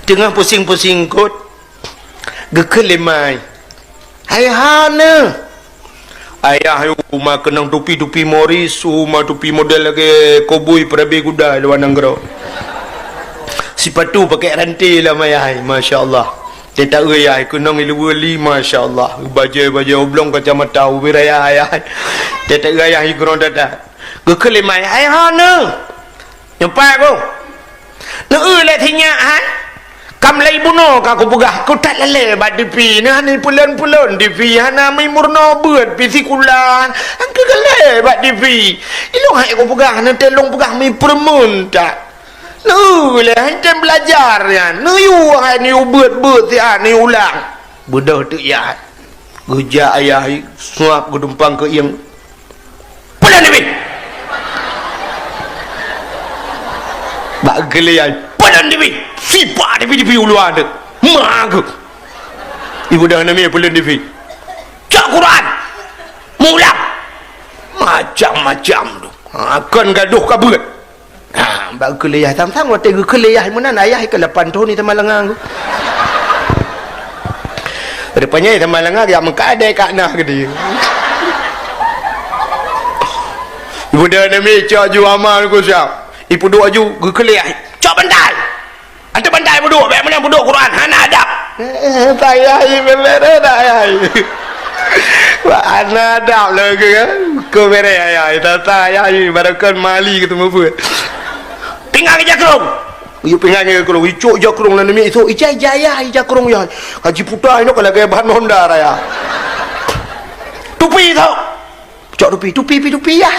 tengah pusing-pusing kot gekelemai hai hana ayah rumah kenang tupi-tupi Morris rumah tupi model lagi koboi perabi kuda luar nanggro sepatu pakai rantai lah mayai masya-Allah dia tak ayah kenang ilu wali masya-Allah baju oblong kacamata ubiraya ayah dia tak ayah igron dada gekelemai hai hana nyampai ko na le thinya hai kam lai buno ka ko pegah ko tak lele bad dipi na ni pulen-pulen dipi hana mai murno beut pi sikulan angke gale bad dipi ilung hai ko pegah na telong pegah mai permun tak nu le hai tem belajar ya nu yu hai ni beut ti ni ulang bodoh tu ya geja ayah suap gudumpang ke yang pulen dipi bak gelian pulen dipi siapa dia pergi ulu ada mak ibu dah namanya pulen divi cak Quran mulang macam-macam tu akan gaduh kabut bak kuliah tam-tam waktu kuliah mana ayah ke 8 tahun ni tamalangang rupanya tamalangang yang mengkadai kat nah ke dia ibu dah namanya cak juamal ku siap ibu doa ju kuliah cak bandai ada bandai bodoh, baik mana bodoh Quran, hana adab. Tayai bener tayai. Wah hana adab lagi kan? Kau beres ayai, tayai barakan mali ketemu pun. Pinggang jakrong. Iu pinggang jakrong, icuk jakrong lah ni itu, ijai jaya jakrong ya. Haji putar ini kalau gaya bahan Honda raya. Tupi tau. Cok tupi ya.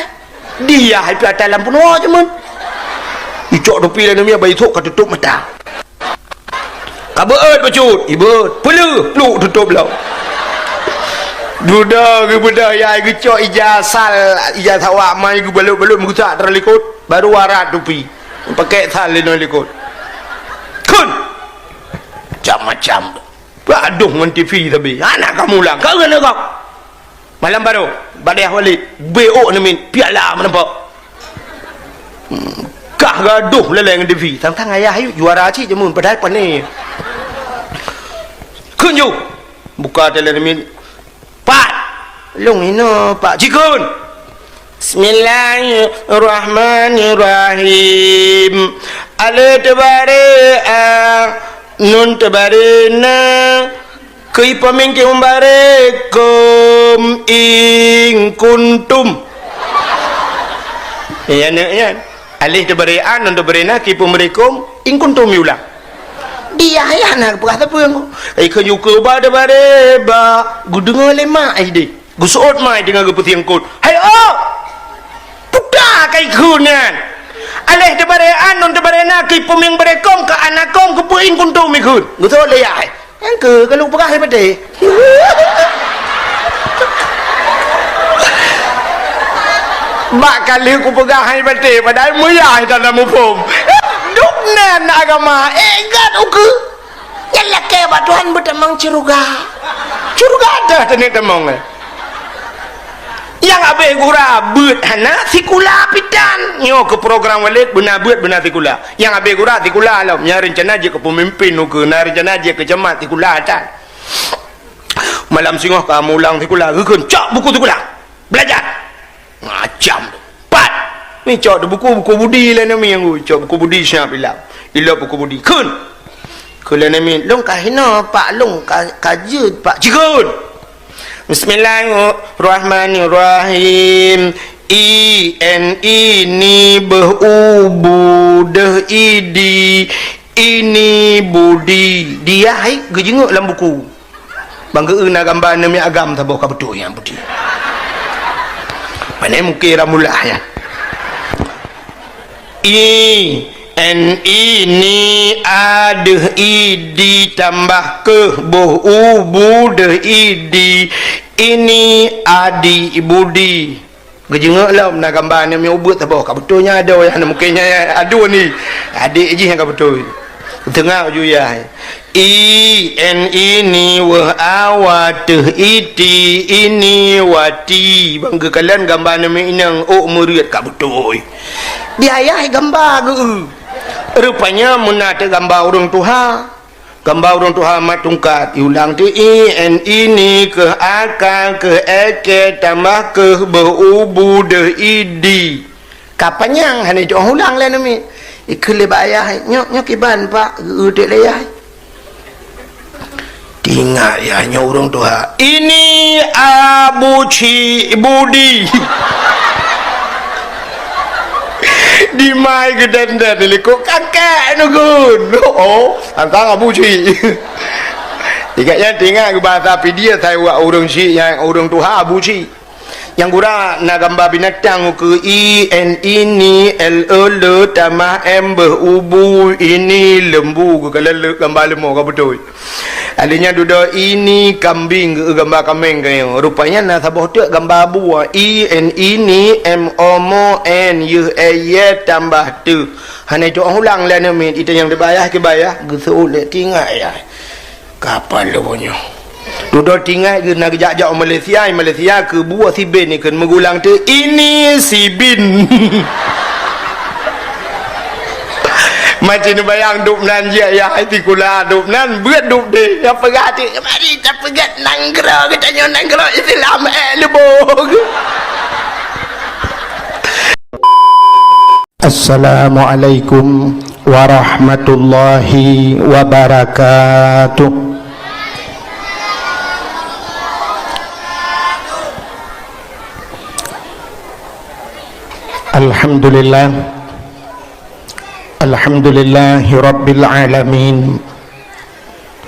Dia hai pi dalam penuh je mun. Icuk tupi lah ni bayi tok kat tutup mata. Kabeut bacut ibut peluk tutup lau budak ya gecok ijazah awak mai belum gutak terlikut baru warat tupi pakai sal lino likut kun macam-macam aduh ngan TV tapi anak kamu lah kau kena kau malam baru badai wali BO ni min piala menampak kah gaduh leleng TV tang-tang ayah juara cik je mun padahal pandai kunjuk buka telemin pak long ino pak jikun bismillahirrahmanirrahim alif tabare nun tabarena kui pamingke umbarakum ing kuntum ya ya alif tabare nun tabarena kui pamingkum ing kuntum yulang dia ayah nak berkata apa yang ikan yuka pada ba gudung lema ide gusot mai dengan gepeti angkut hayo putar kai kunan aleh de bare anon de bare nak ki peming bare kom ka anakom ke puin kuntum ikun gusot le ai yang ke kalau perah pada bak kali ku pegah hai bate padahal muyah dalam upum nan agama enggak uku nyala ke batuan betamang curuga ada tadi temong yang abe gura beut hana sikula pitan nyo ke program walid benar beut benar sikula yang abe gura sikula lah nya rencana je ke pemimpin ke na rencana je ke jemaat sikula tak malam singoh ka mulang sikula geun cak buku sikula belajar macam pat ni cak buku budi lah nami yang cak buku budi siap ila buku budi kun kula nami long kahina pak long kaje pak cikun bismillahirrahmanirrahim ini behubu idi ini budi dia hai gejenguk dalam buku bangga na gambar nami agam tabo ka betul yang budi pandai mungkin ramulah ya ini ada idi tambah ke boh ubu de idi ini adi budi gejengak lah nak gambar ni ubut tak bawa betulnya ada yang mungkinnya ada ni adik je yang betul tengah ju ya ini wa awat iti ini wati bangga kalian gambar ni inang murid kat betul dia ayah gambar ke rupanya menata gambar orang Tuhan gambar orang tu amat tungkat ulang tu ini ke akal ke eke tambah ke berubu de idi kapanyang hanya jauh ulang lah nami ikut lebih ayah nyok iban pak udah layah tinggal ya hanya orang tu ini Abu Ci Budi di mai gedenda deliko kakek nugun oh antara Abu Ci ikatnya tinggal ke bahasa tapi dia saya buat orang Ci yang orang tu Abu Ci yang gura na gambar binatang ke ini l tambah m berubu ini lembu ke kalau gambar lembu ke betul alinya duda ini kambing ke gambar kambing ke rupanya na sabah tu gambar buah ini m omo n y tambah tu hanya itu ulang lah nama itu yang dibayar ke bayar gesul tinggal ya kapan lu punya duduk tinggal ke nak jajak Malaysia ke buah si bin ni kan mengulang tu ini si bin macam ni bayang duk nan je ya hati kula duk nan buat duk deh apa gati mari tak pegat nanggro kita nyon nanggro Islam lebog. Assalamualaikum warahmatullahi wabarakatuh. Alhamdulillahi Rabbil Alamin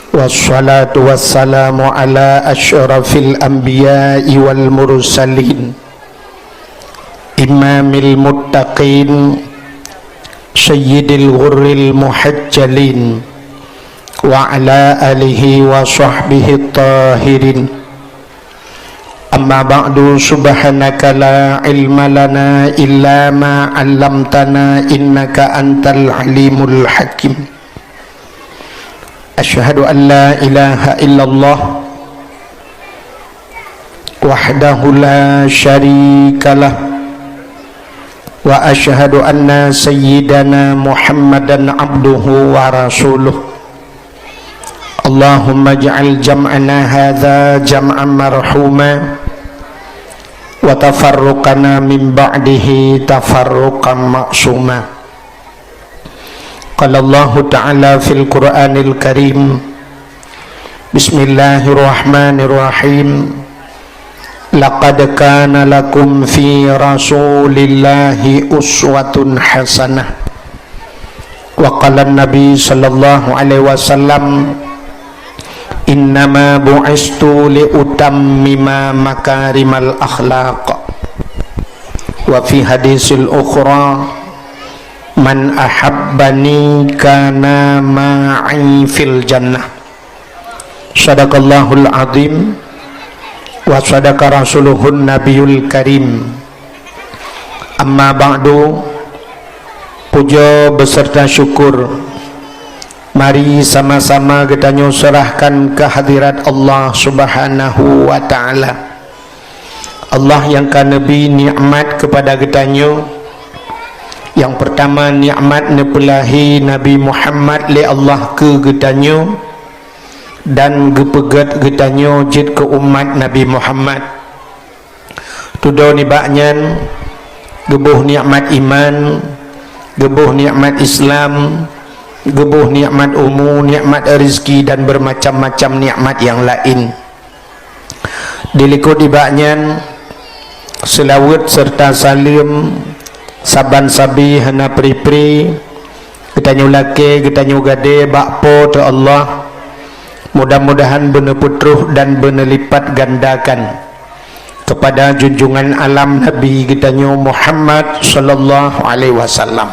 wassalatu wassalamu ala asyrafil anbiya'i wal mursalin imamil muttaqin sayyidil ghurril muhajjalin wa ala alihi wa sahbihi tahirin. Amma ba'du, subhanaka la ilma lana illa ma 'allamtana innaka antal alimul hakim. Asyhadu an la ilaha illallah wahdahu la syarikalah wa asyhadu anna sayyidana Muhammadan abduhu wa rasuluh. Allahumma ja'al jam'ana hadza jam'an marhuma wa tafarruqana min ba'dihi tafarruqan ma'suma. Qala Allah ta'ala fil Qur'anil Karim Bismillahirrahmanirrahim laqad kana lakum fi rasulillahi uswatun hasanah. Wa qala an-nabi sallallahu alaihi wasallam innama bu'istu liutammima makarimal akhlaq. Wa fi hadisil ukhra man ahabbani kana ma'i fil jannah. Sadaqallahul azim wa sadaqa rasuluhun nabiyul karim. Amma ba'du, puja beserta syukur mari sama-sama kita serahkan kehadirat Allah Subhanahu wa ta'ala. Allah yang kan Nabi nikmat kepada kita. Yang pertama nikmat nepelahi Nabi Muhammad li Allah ke kita dan gepegat kita jid ke umat Nabi Muhammad. Tudo ni baknyan gebuh nikmat iman, gebuh nikmat Islam, gebuh nikmat umum, nikmat rezeki dan bermacam-macam nikmat yang lain. Dilikut ibaknyan selawat serta salim saban sabi hana pri-pri kita nyulake kita nyugade bakpo tu Allah, mudah-mudahan benar putruh dan benar lipat gandakan kepada junjungan alam Nabi kita Muhammad sallallahu alaihi wasallam,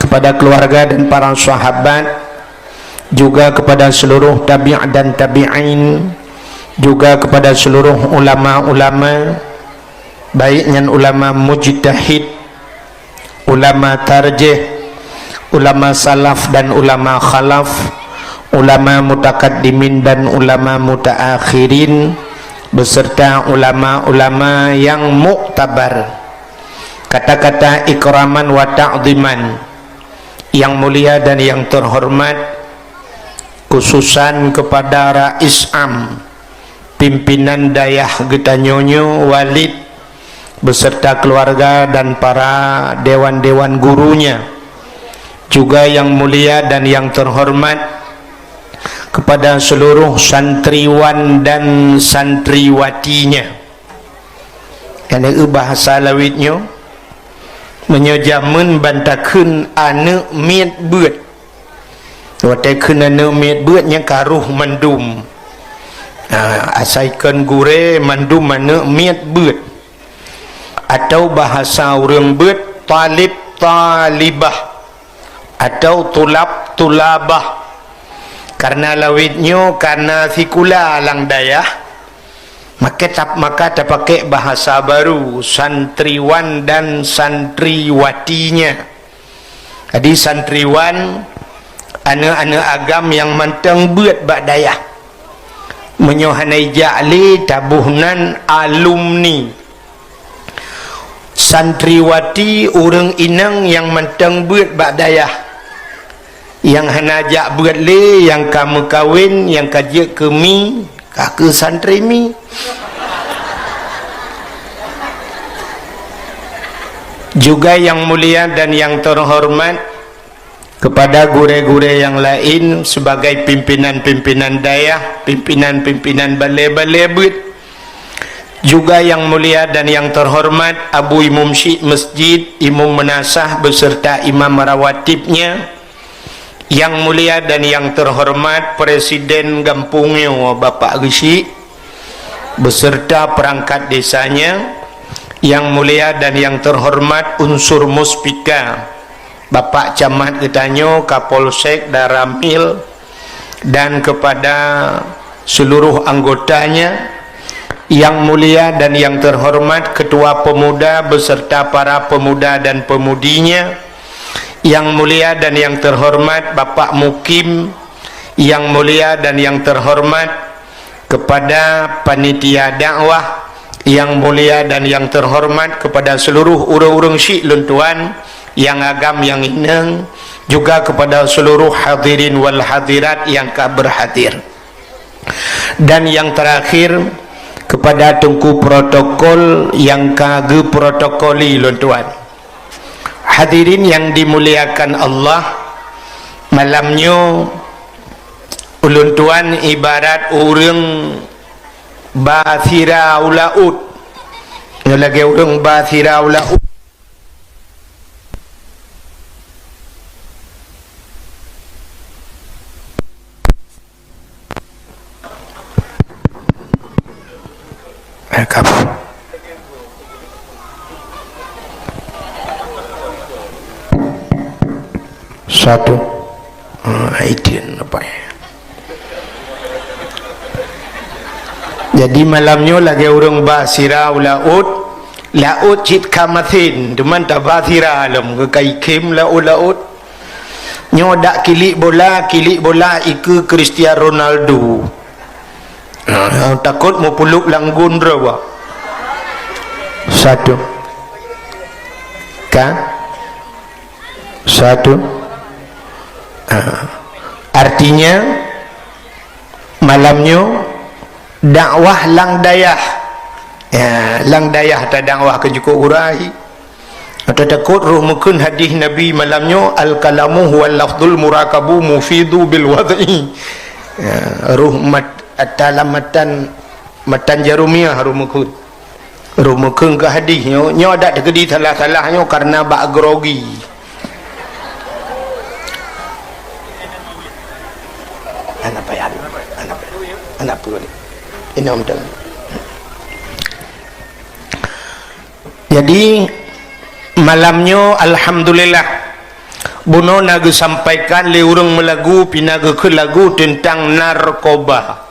kepada keluarga dan para sahabat, juga kepada seluruh tabi' dan tabi'in, juga kepada seluruh ulama-ulama, baiknya ulama mujtahid, ulama tarjih, ulama salaf dan ulama khalaf, ulama mutakaddimin dan ulama mutaakhirin, beserta ulama-ulama yang muktabar. Kata-kata ikraman wa ta'ziman yang mulia dan yang terhormat khususan kepada Rais Am pimpinan dayah Getanyonyo Walid beserta keluarga dan para dewan-dewan gurunya, juga yang mulia dan yang terhormat kepada seluruh santriwan dan santriwatinya. Karena bahasa lawitnya menyajaman bantakeun anu miet beut. Watakeun anu miet beut nya karuh mandum. Asaikeun gure mandum anu miet beut. Atau bahasa urang beut talib talibah atau tulab tulabah. Karena lawitnya karena sikula lang dayah, maka tak pakai bahasa baru santriwan dan santriwatinya. Jadi santriwan anak-anak agam yang manteng buat bak dayah, menyohanai ja'li tabuhnan alumni. Santriwati orang inang yang manteng buat bak dayah, yang hanajak buat le, yang kamu kawin, yang kajak kemi kakak santri mi. Juga yang mulia dan yang terhormat kepada gure-gure yang lain sebagai pimpinan-pimpinan dayah, pimpinan-pimpinan balai-balai but. Juga yang mulia dan yang terhormat Abu Imam Syekh Masjid, Imam Menasah beserta imam rawatibnya. Yang mulia dan yang terhormat Presiden Gampungnya Bapak Gisi beserta perangkat desanya. Yang mulia dan yang terhormat unsur muspika Bapak Camat Getanyo, Kapolsek Daramil, dan kepada seluruh anggotanya. Yang mulia dan yang terhormat Ketua Pemuda beserta para pemuda dan pemudinya. Yang mulia dan yang terhormat Bapak Mukim. Yang mulia dan yang terhormat kepada panitia dakwah. Yang mulia dan yang terhormat kepada seluruh urang-urang syik luntuan yang agam yang inang, juga kepada seluruh hadirin wal hadirat yang berhadir. Dan yang terakhir kepada tungku protokol yang kage protokoli luntuan. Hadirin yang dimuliakan Allah, malamnya ulun tuan ibarat orang bathira ulaud. Lagi orang bathira ulaud. Satu itu apa ya? Jadi malamnya lagi orang basira laut laut cit kamathin teman tak basira alam kekai kem laut nyodak kilik bola iku Cristiano Ronaldo. Takut mau peluk langgun rawa. Satu kan? Satu. Artinya malamnya dakwah lang dayah, ya, lang dayah tak dakwah ke cukup urai atau takut ruh mukun hadis Nabi malamnya al kalamu huwal lafdul murakabu mufidu bil wad'i, ya, ruh atalamatan matan jarumiyah ruh mukun ke hadisnya nyo ada terjadi salah-salahnya karena bak grogi. Anak puluh ni. Ini om dan. Jadi malamnya alhamdulillah buno nagu sampaikan le urang melagu pinaga ke lagu tentang narkoba.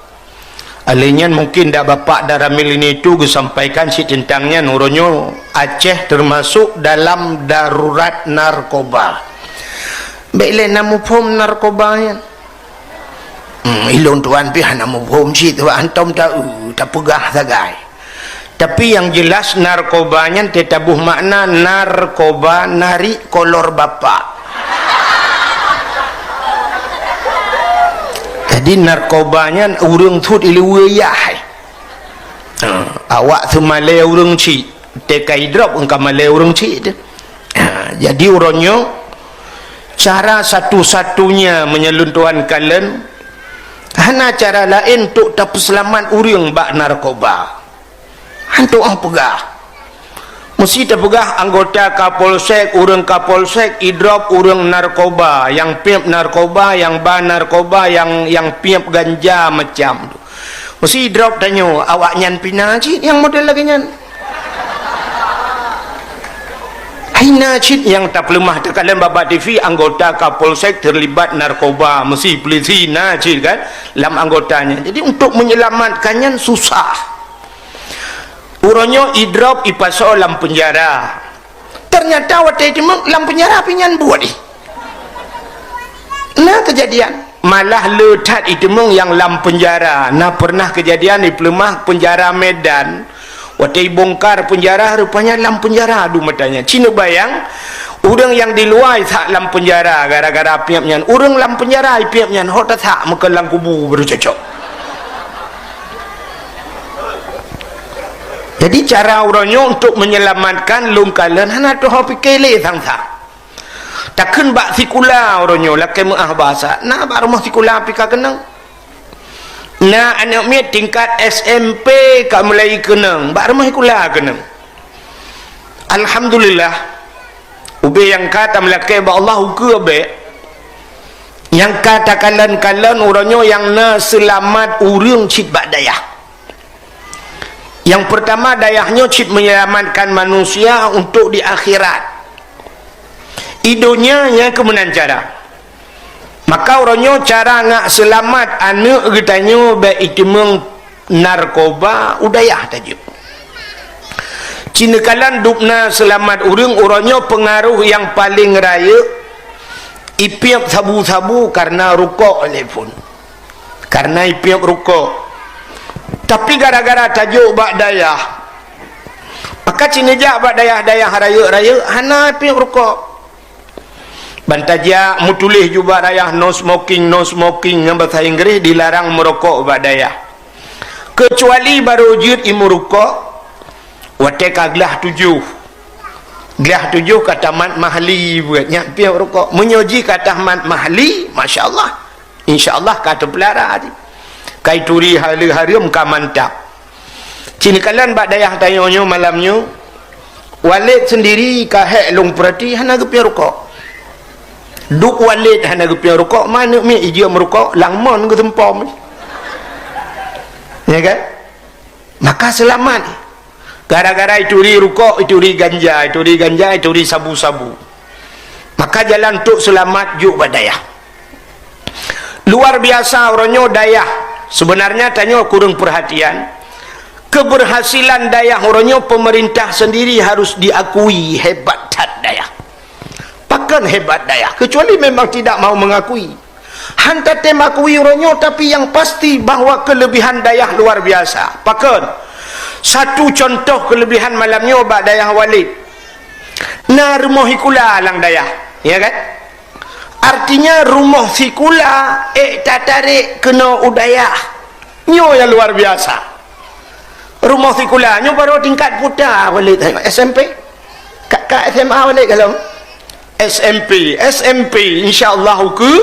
Alenya mungkin dak bapak Daramil ini itu sampaikan si tentangnya nuronyo Aceh termasuk dalam darurat narkoba. Baiklah namu pom narkoba ya. Ilon tuan pi hana mubhum si tu antum tahu tak pegah sagai. Tapi yang jelas narkobanya tetabuh makna narkoba narik kolor bapak. Jadi narkobanya urang thut ilu yah. Awak tu malai urang ci, tekai drop engkau malai urang ci tu. Jadi uronyo cara satu-satunya menyeluntuan kalian hana cara lain untuk tak selamat urang bak narkoba. Hantu ang pegah. Mesti terpegah anggota Kapolsek, urang Kapolsek, idrop urang narkoba, yang piap narkoba, yang ba narkoba, yang piap ganja macam tu. Mesti idrop tanya, awak nyan pina cik yang model lagi nyan. Aina cik yang tak lemah tu kalian baba TV anggota Kapolsek terlibat narkoba, mesti polisi na cik kan dalam anggotanya. Jadi untuk menyelamatkannya susah. Uronyo idrop ipaso lam penjara. Ternyata waktu itu lam penjara pinyan buat ni. Nah kejadian malah letat itu yang lam penjara. Nah pernah kejadian di Pelemah penjara Medan. Waktu bongkar penjara rupanya lam penjara adu matanya. Cina bayang orang yang di luar tak lam penjara gara-gara piapnya. Orang lam penjara piapnya hot tak muka lam kubu bercocok. Jadi cara uronyo untuk menyelamatkan lungkalan hana tu hopi kele thang-thang. Takkan bak sikula uronyo lakai muah bahasa. Nah bak rumah sikula pika kenang. Nah anak mi tingkat SMP kat mulai kenang. Bak rumah sikula kenang. Alhamdulillah. Ube yang kata melakai bak Allah uke ube. Yang kata kalan-kalan uronyo yang na selamat urang cit bak dayah. Yang pertama dayahnya cip menyelamatkan manusia untuk di akhirat. Idonya yang kemudian cara. Maka orangnya cara ngak selamat anak getanya baik itu narkoba udayah tajuk. Cina kalan dupna selamat orangnya pengaruh yang paling raya ipiap sabu-sabu karena rukuk telefon. Karena ipiap rukuk. Tapi gara-gara tajuk bak dayah, maka cinejak bak dayah-dayah raya-raya hana pi rokok. Bantajak mutulih juga dayah no smoking dengan bahasa Inggeris dilarang merokok bak dayah. Kecuali baru wujud imu rokok wateka gelah 7. Gelah 7 kata mat mahli buatnya pi rokok. Menyoji kata mat mahli, masya-Allah. Insya-Allah kata pelara tadi. Kai turi hari-hari muka mantap. Cini kalian bak dayah tanyonyo malamnya walid sendiri kahek long perhati hana gepi rokok. Duk walid hana gepi rokok mana mi ija merokok langmon ke tempom. Ya kan? Maka selamat. Gara-gara ituri rokok, ituri ganja, ituri sabu-sabu. Maka jalan untuk selamat juk bak dayah. Luar biasa orangnya dayah. Sebenarnya tanya kurang perhatian. Keberhasilan dayah orangnya pemerintah sendiri harus diakui hebat tak dayah. Pakan hebat dayah kecuali memang tidak mau mengakui. Hantar tem akui orangnya tapi yang pasti bahawa kelebihan dayah luar biasa. Pakan satu contoh kelebihan malamnya bak dayah walid. Nah rumah hikula lang dayah, ya kan? Artinya rumah sikula tatarik kena udayah nyo yang luar biasa. Rumah sikula nyo baru tingkat putar balik tengok SMP kat SMA balik kalau SMP insyaAllah ke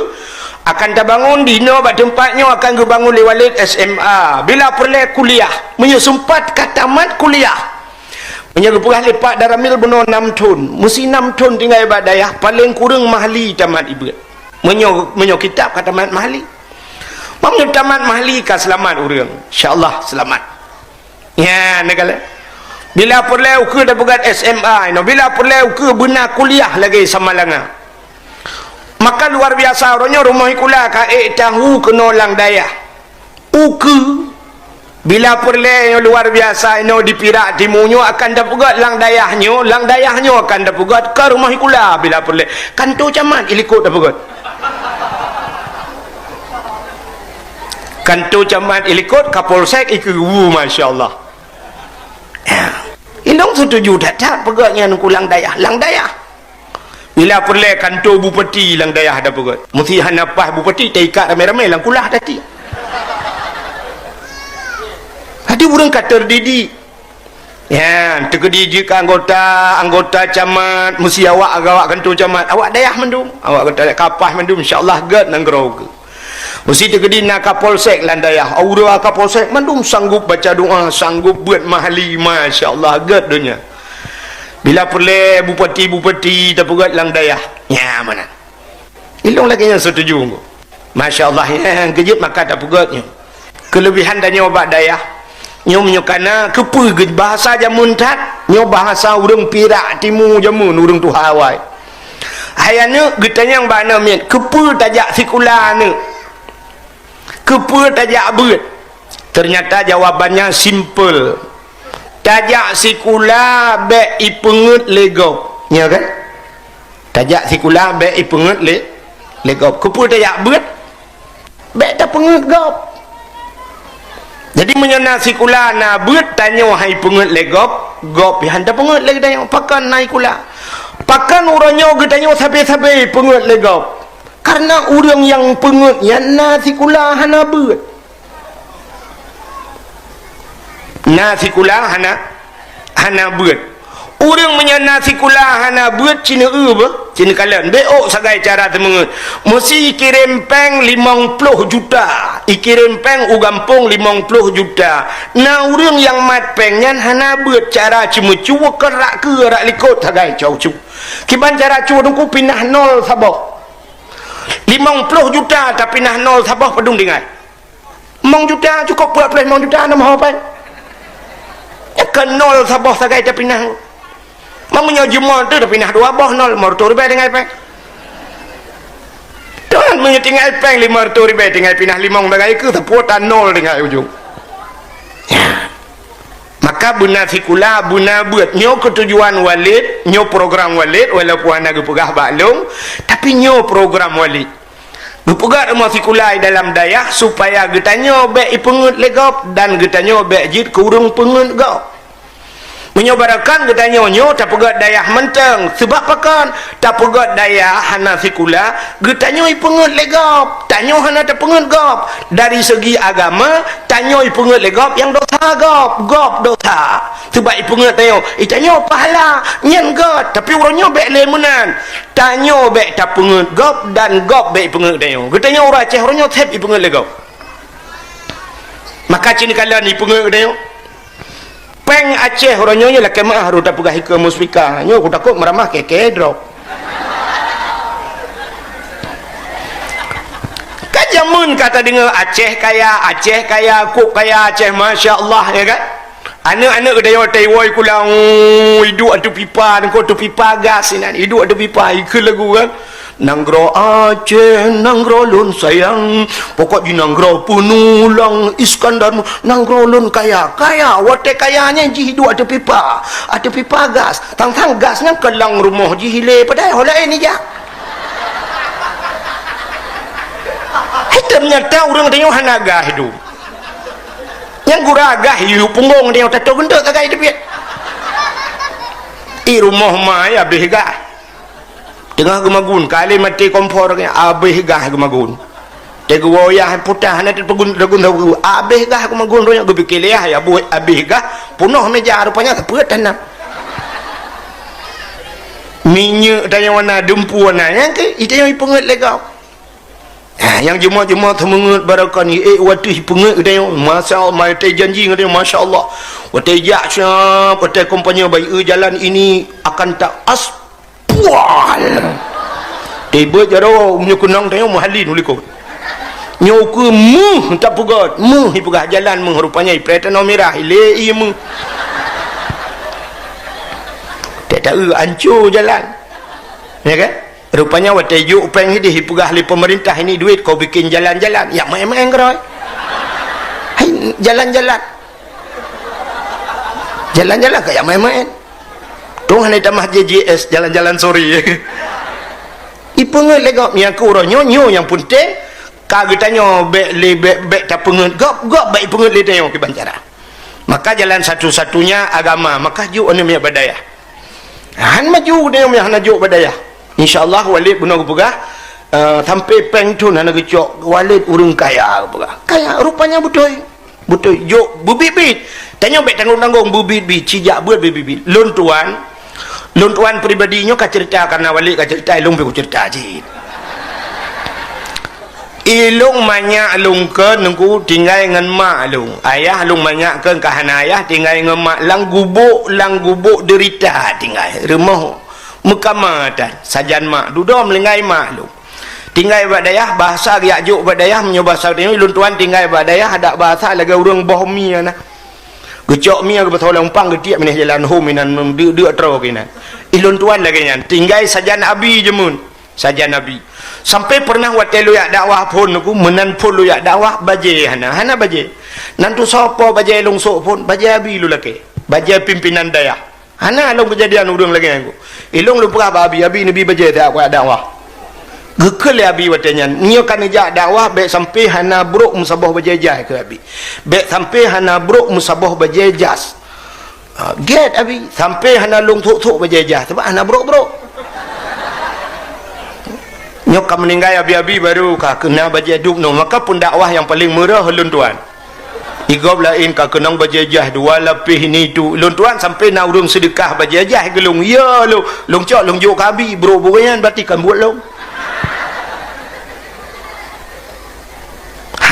akan terbangun dino bak tempatnya akan kebangun di walid SMA bila perlu kuliah menyesumpat katamat kuliah menyerupah lepak daramil benar 6 ton mesti 6 ton tinggal ibadah dayah paling kurang mahli tamat ibu menyo kitab kata tamat mahli menyo tamat mahli ka selamat urang insyaallah selamat ya negala bila perlu ke dah pegat SMA bila perlu ke benar kuliah lagi sama langa maka luar biasa orangnya rumah ikula ka tahu kena lang dayah uke bila perlu yang luar biasa ini dipirak timunyo akan dapat lang dayahnya akan dapat ke rumah ikula bila perlu kantor camat ilikut dapat kantor camat ilikut Kapolsek iku masya-Allah indong setuju tak pegaknya nuku lang dayah bila perlu kantor bupati lang dayah dapat mesti hanapah bupati tak ikat ramai-ramai lang kulah tadi Ada orang kata terdidik. Ya, terdidik ke anggota camat, mesti awak kantor camat. Awak dayah mendum. Awak kata kapah mendum, insya-Allah gad nang gerau. Mesti terkedi nak kapolsek landayah. Aura kapolsek mandum sanggup baca doa, sanggup buat mahali, masya-Allah gad dunia. Bila perle bupati terpegat landayah. Ya mana? Ilong lagi yang setuju. Masya-Allah yang kejut maka tak pegatnya. Kelebihan dan nyoba dayah. Nyo menyukana kepe bahasa jamun tat, nyo bahasa urang Perak Timur jamun urang tu Hawaii. Hayana getanya bana mian kepe tajak sekular ne. Kepa tajak berat. Ternyata jawabannya simple. Tajak sekula be ipengut legop. Ya kan? Tajak sekula be ipengut legop. Kepa tajak berat. Be tak pengut gop. Jadi menyana sekula na berat tanya hai pengut legop, gop yang tak pengut lagi tanya pakan naik kula. Pakan orangnya getanya sabe-sabe pengut legop. Karena orang yang pengut yang nasi kula hana beut. Nasi kula hana beut. Orang punya nasi kula hana beut Cina apa? Cina kalian beok sagai cara temengut. Mesti kirim peng 50 juta. Ikirim peng ugampung 50 juta. Nah orang yang mat pengnya hana beut cara cuma cuwa kerak likut sagai cau-cu. Kiban cara cuwa dungku pindah nol sabok. 50 juta tapi nah nol sabah pedung dengar 50 juta cukup pula 50 juta nak mahu apa ya kan nol sabah sagai tapi nah mamanya jumlah tu tapi nah 2 bah nol martu ribai dengan apa tuan menyetinggal peng 500 ribai tinggal pindah 5 bagai ke sepuatan nol dengan ujung ya. Maka buna sikula buna buat nyo ketujuan walid nyo program walid walaupun anak gepegah baklung tapi nyo program walid gepegah rumah sikula dalam dayah supaya getanyo baik ipengut legop dan getanyo baik jid kurung pengut gop menyobarakan getanyo nyo tak pegat dayah menteng sebab pakan tak pegat dayah hana sikula getanyo ipengut legop tanyo hana tak pengut gop dari segi agama tanyo ipengut legop yang dosa gop dosa sebab ipengut tanyo tanyo pahala nyen god tapi orangnya baik lemunan tanyo baik tak pengut gop dan gop baik ipengut tanyo getanyo orang Aceh orangnya tep ipengut legop maka cini kalian ipengut tanyo peng Aceh orangnya lah kemah harus tak pegah ke muspika nyo aku takut meramah keke drop kajamun kata dengar Aceh kaya kuk kaya Aceh Masya Allah ya kan anak-anak kedai hotel woi kulang hidup atu pipa ko tu pipa gas ini hidup atu pipa ikut lagu kan nanggro Aceh nanggro lun sayang pokok di nanggro penulang Iskandar nanggro lun kaya wate kayanya ji hidup atu pipa gas tang gasnya kelang rumah ji hile padahal holai ni ja ternyata orang tanya hanaga hidup yang guragah hidup punggung dia tak tahu gendut tak hidup ya rumah mai abih gah tengah gemagun kali mati kompor abih gah gemagun tegu wayah putah nanti pegun dagun abih gah gemagun royak gue pikir ya buat abih gah punuh meja rupanya sepet tanam minyak tanya warna dempu warna yang ke itu yang pengut legau yang jemaah-jemaah temengut barakan ni watih pengut dia masa mai teh janji dia masya-Allah watih jaksa watih kompanya baik jalan ini akan tak aspal tiba jaro punya kunang dia mahalin uliko nyoku muh tak pegat muh pegah jalan rupanya pereta merah ile ieu mu tak hancur jalan ya kan rupanya watai juk peng dia pegah li pemerintah ini duit kau bikin jalan-jalan ya main-main gerai jalan-jalan kayak main-main tuh hanya tamah JJS jalan-jalan sore ipengut legap yang kurang nyonyo yang penting kagetannya bek tak pengut gop baik pengut le tengok ke bancara maka jalan satu-satunya agama maka juk anu punya badaya han maju dia punya han juk badaya InsyaAllah walid benar pegah sampai peng tu nak gecok walid urang kaya pegah kaya rupanya betul betul yo bubit-bit tanya baik tanggung-tanggung bubit-bit cijak buat bubit-bit lon tuan pribadinya ka cerita karena wali ka cerita ilung pe ku cerita je ilung banyak lung ke nengku tinggal dengan mak lung ayah lung banyak ke kahana ayah tinggal dengan mak lang gubuk derita tinggal rumah mukamatan sajan mak duduk melengai mak lung tinggal badayah bahasa riak juk badayah menyoba bahasa ini lun tuan tinggal badayah ada bahasa lagi urang bohmi ana gecok mi aku betul umpang getiak meneh jalan home minan dia tro kena ilun tuan lagi nyan tinggal sajan abi jemun sajan nabi sampai pernah watelu yak dakwah pun aku menan pun lu yak dakwah baje hana baje nantu sapa baje long sok pun baje abi lu laki baje pimpinan daya hana long kejadian urang lagi aku ilung lu pura abi nabi baje tak aku dakwah gekel abi watanya nyo kan jak dakwah baik sampai hana brok musabah baje jah ke abi baik sampai hana brok musabah baje jas get abi sampai hana long tuk baje jah sebab hana brok nyok ka meninggal abi-abi baru ka kena baca dukno maka pun dakwah yang paling murah lun tuan igop lain ka kenang bajajah dua lapih ni tu lun tuan sampai na urung sedekah bajajah gelung ya long cok long juk kabi bro bukan berarti kan buat long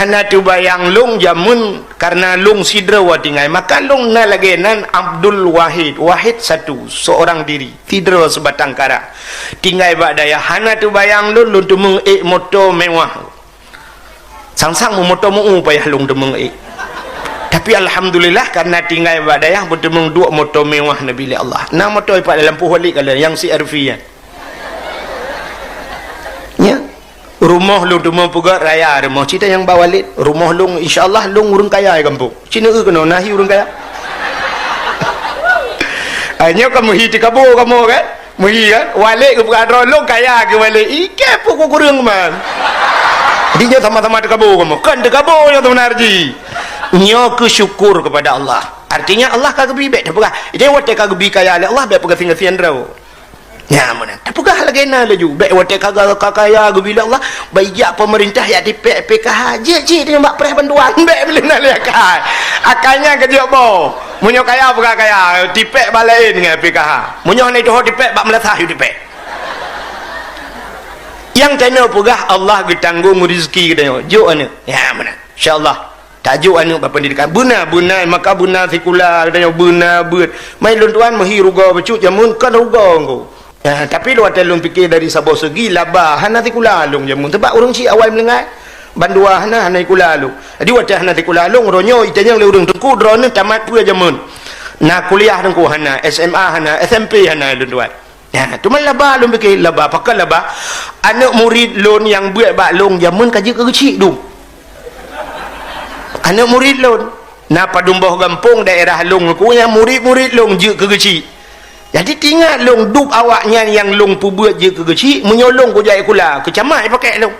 hana tu bayang long jamun karena long sidra wa tinggal maka long na lagi nan Abdul Wahid satu seorang diri sidra sebatang kara tinggal badaya hana tu bayang long tu meng motor mewah sang motor mu payah long tu meng tapi alhamdulillah karena tinggal badaya betul meng dua motor mewah nabi Allah na motor ipat dalam puhalik kala yang CRV ya rumah lu tu mau pugat raya rumah cerita yang bawa lit rumah lu insyaallah lu urang kaya di kampung cina kena nahi urang kaya hanya kamu hi tikabo kamu kan muhi kan walik ke bukan lu kaya ke walik ike pokok kurang man dia sama-sama tikabo kamu kan tikabo yang tu narji nyo ke syukur kepada Allah artinya Allah kagak bibek dah pegah dia wate kagak bi kaya Allah baik pegah tinggal rau ya mana apakah lagi na laju baik wate kagak kaya bila Allah baik pemerintah ya di PKH je dia mak preh bantuan baik belina lekai akalnya kerja bo munyo kaya bukan kaya tipek balain dengan PKH munyo ni doh tipek bak melasah tipek yang tanya pegah Allah getanggung rezeki katanya jo ane ya mana insyaallah tajuk anu pendidikan buna maka buna sekula katanya buna beut mai lun tuan mahi ruga becut jamun kan ruga engko ya, tapi lu ada lung fikir dari sabau segi laba hana tikula lung jamun sebab urang si awal mendengar bandua hana ikula lung jadi wadah hana tikula lung ronyo itanya le urang tengku drone tamat pua jamun na kuliah tengku hana SMA hana SMP hana lun tuan ya tu man laba lung fikir laba pakal laba anak murid lun yang buat bak lung jamun kaji kecil dum anak murid lun na padumbah gampung daerah lung ku yang murid-murid lung je kecil jadi tinggal long dup awaknya yang long pu buat je ke kecil menyolong ku jai kula kecamat pakai long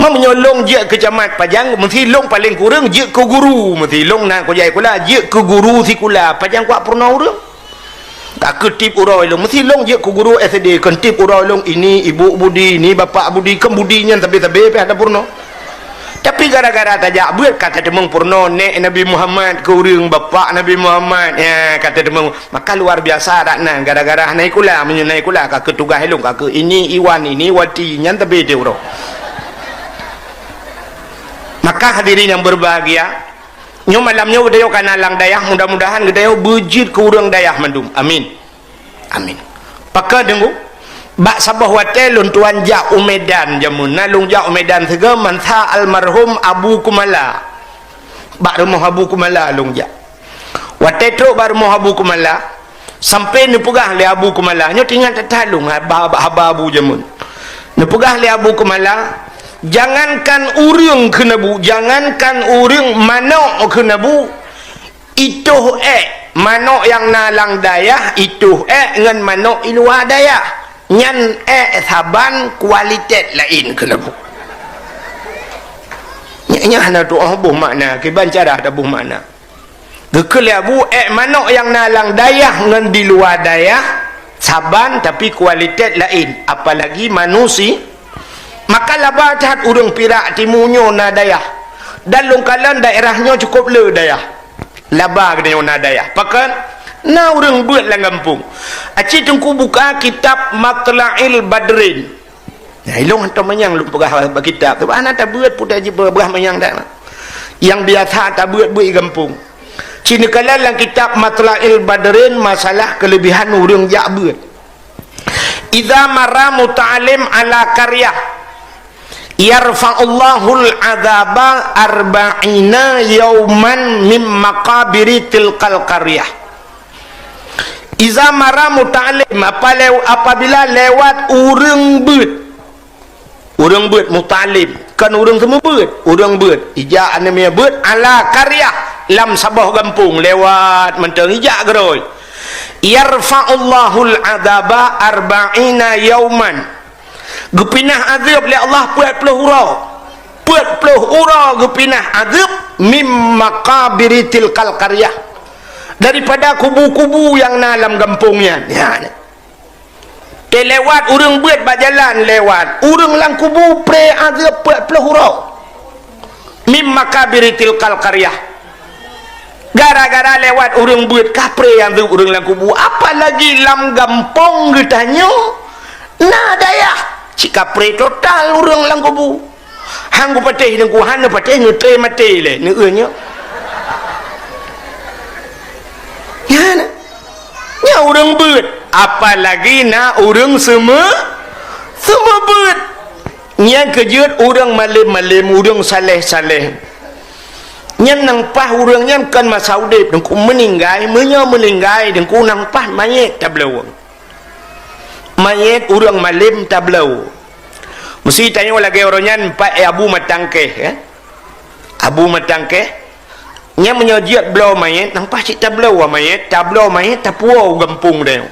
menyolong je kecamat pajang mesti long paling kurang je ke guru mesti long nak ku jai kula je ke guru si kula pajang kuat purna urang tak ketip urang long mesti long je ke guru SD kentip urang long ini ibu budi ini bapak budi kemudinya tapi ada purna tapi gara-gara tajak buat kata demang purno nek Nabi Muhammad ke urang bapak Nabi Muhammad ya kata demang maka luar biasa dak nah gara-gara naik kula menyunai kula ka ketugas helung ka ini Iwan ini Wati nyan tebe de bro maka hadirin yang berbahagia nyo malamnya udayo kana lang dayah mudah-mudahan gedayo bejit ke urang dayah mandum amin paka dengu bak sabah watel lun tuan jak umedan jamun nalung jak umedan sega mansa almarhum Abu Kumala bak rumah Abu Kumala lung jak watel tu bak rumah Abu Kumala sampai ni pegah le Abu Kumala nyo tinggal tatalung haba Abu jamun ni pegah le Abu Kumala jangankan urang kena bu jangankan urang manok kena bu itu manok yang nalang dayah itu dengan manok iluar dayah nyan saban kualitas lain kena bu nya hana tu buh makna kiban cara ada buh makna gekel bu manok yang nalang dayah ngan di luar dayah saban tapi kualitas lain apalagi manusia maka labatat urang pirak timunyo na dayah dan lungkalan daerahnya cukup le daya laba kena ona daya pakan na urang buat lang kampung aci tungku buka kitab Matla'il Badrin ya ilong hantar manyang lu pegah kitab tu ana tak buat putar je berah manyang dak yang biasa tak buat kampung cina kalan lang kitab Matla'il Badrin masalah kelebihan urang jak buat idza marra muta'alim ala qaryah yarfa'ullahul adzaba arba'ina yauman mim maqabiri tilkal qaryah. Iza mara muta'alim apabila lewat urang beut muta'alim kan urang semua beut ija anamnya beut ala qaryah lam sabah kampung lewat mentang ija geroi yarfa'ullahul adzaba arba'ina yauman gepinah azab oleh Allah 40 hura gepinah azab mim maqabiri tilkal qaryah daripada kubu-kubu yang dalam kampungnya ya lewat urang buat berjalan lewat urang lang kubu pre azab 40 hura mim maqabiri tilkal qaryah gara-gara lewat urang buat kapre yang tu urang lang kubu apalagi lam kampung getanya nah daya cika pre total urang lang kubu hang ku patih dengan kuhan patih ngetre mati le neunya ya urang beut apalagi na urang semua beut nya kejut urang malim urang saleh nya nang pah urang nya kan masa udip dengku meninggai dengku nang pah mayit tablau mayit urang malim tablau mesti tanya lagi orangnya pak abu matangkeh ya abu matangkeh nya menyojiat belau mayit nang pah cik tablau mayit tapuau gampung dia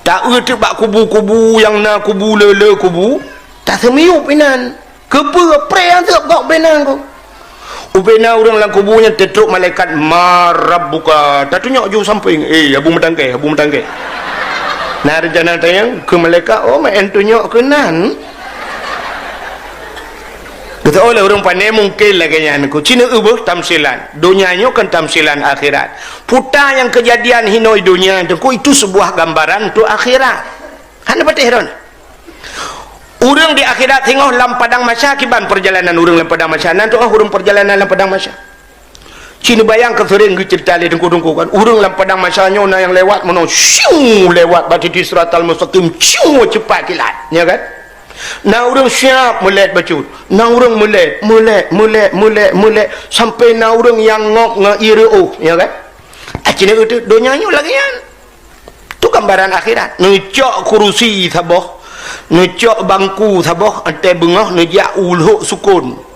tak erti bak kubu-kubu yang na kubu lele kubu tak semiup inan kepa pre yang tak gak benan ko ubena orang lang kubunya tetruk malaikat marabbuka tak tunjuk ju samping abu matangkeh nah rencana tayang ke malaikat main tunjuk kenan kata oleh orang pandai mungkin lagi yang aku cina ubah tamsilan dunianya kan tamsilan akhirat putar yang kejadian hinoi dunia itu sebuah gambaran untuk akhirat kan dapat heran orang di akhirat tengok dalam padang masya kiban perjalanan orang dalam padang masya nanti orang perjalanan dalam padang masya cina bayang kesering cerita li dengku-dengku kan orang dalam padang masyanya yang lewat mana syuh lewat batu di suratal mustaqim syuh cepat kilat ya kan nah orang siap melet bacut nah orang melet sampai nah orang yang ngok ngairu ya kan acina itu donyanya lagi kan tu gambaran akhirat ngecok kursi sabah ngecok bangku sabah ante bengah ngejak ulhuk sukun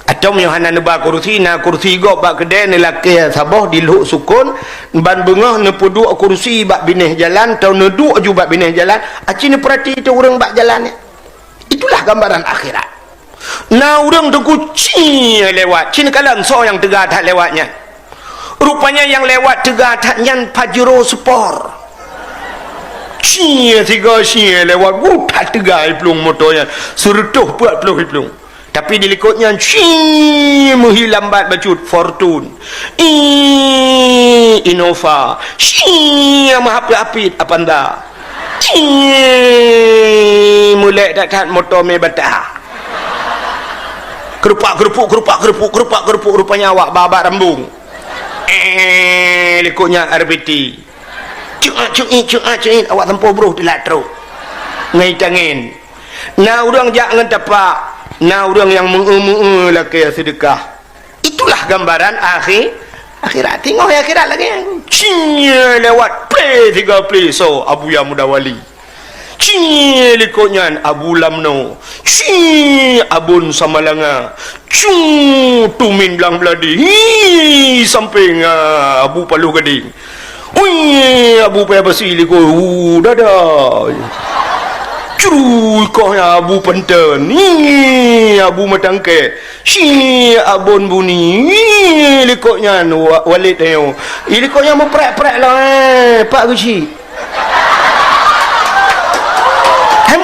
atau yohana neba kursi na kursi go bak kedai ne laki sabah di lhuk sukun ban bengah ne puduk kursi bak bineh jalan tau ne duk ju bak bineh jalan acina perhati tu orang bak jalan itulah gambaran akhirat nah orang dengku lewat cina kalang so yang tegak tak lewatnya rupanya yang lewat tegak tak nyan Pajero Sport tiga lewat tak tegak pelung motornya serutuh buat pelung tapi di likutnya menghilambat bacut Fortune Innova mahapit apa anda mulai dekat motor me batah kerupuk rupanya awak babak rambung likutnya RBT cuin awak tempoh bro telat teruk ngai tangin nah orang jangan tapak nah orang yang laki sedekah itulah gambaran akhirat tengok akhirat lagi lewat play 3 play so Abu Ya Mudawali likutnya Abu Lamno Abun Samalanga Tumin Belang Beladi samping Abu Paluh Gading Abu Paya Basi likut dadah kohnya Abu Penten Abu Matangke Abun Buni likutnya Walid likutnya mau prek lah Pak Guci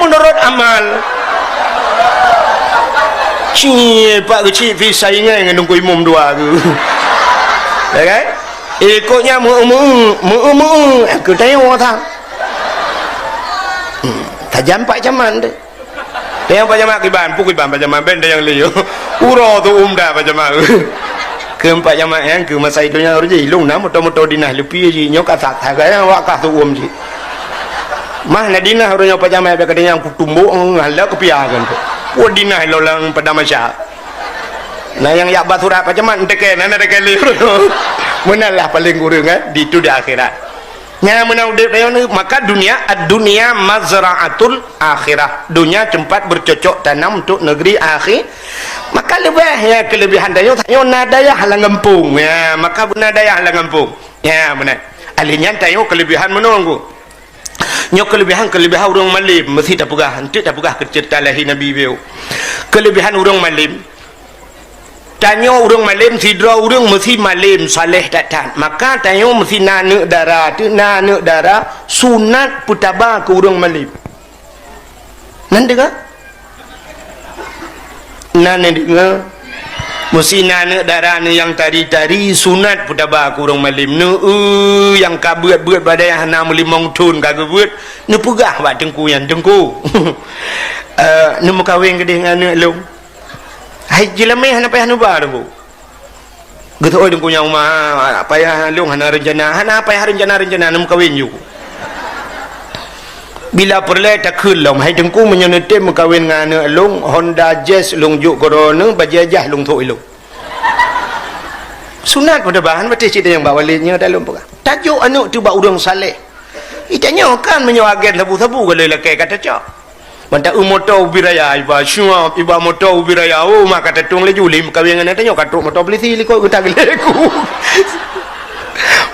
menurut amal Pak kecil visa ingat dengan nunggu imam dua ke. Ya kan? Ikutnya aku tanya orang tajam pak jaman tu. Yang pak jaman kiban pak jaman benda yang liu. Uro tu dah pak jaman. Keempat jaman yang ke masa hidupnya orang je ilung nama motor dinah lebih je nyok atak tagaya wak kah tu je. Mah nadina orang pak jaman berkata yang kutumbuk ngalah kepiakan tu. Puan dinah lolang pada masyarakat. Nah yang yak batura pak jaman teke nana teke liu. Menalah paling kurang di itu di akhirat. Nya menau maka dunia mazra'atul akhirah. Dunia tempat bercocok tanam untuk negeri akhir. Maka lebih kelebihan dayo nadaya halang ngempung. Ya, maka nadaya halang ngempung. Ya, benar. Alihnya tayo kelebihan menunggu. Nyo kelebihan urang malim mesti tak pegah. Henteu tak pegah cerita lahi Nabi beliau. Kelebihan urang malim tanya urang malim sidra urang mesti malim saleh datang maka tanya mesti nanek darah sunat putaba ke urang malim nan dengar mesti nanek darah ni yang tari-tari sunat putaba ke urang malim yang kabuat-buat badai hana melimong tun kagak buat ne pegah buat dengku yang dengku ne mukawin gede dengan lu hai jelameh hana payah nubar bu gitu oi dengku nyau mah payah long hana rencana nem kawin you bila perle tak khulom hai dengku menyenete mekawin ngane long Honda Jazz long juk corona bajajah long thoi long sunat pada bahan betul cerita yang bawa linya dalam pegah tajuk anu tu ba urang saleh itanya kan menyewagen sabu-sabu kalau lelaki kata cak Manta motor ubiraya iba syuap iba motor ubiraya maka tetung le juli kawin ngana tanyo katuk motor beli sili ko gutang leku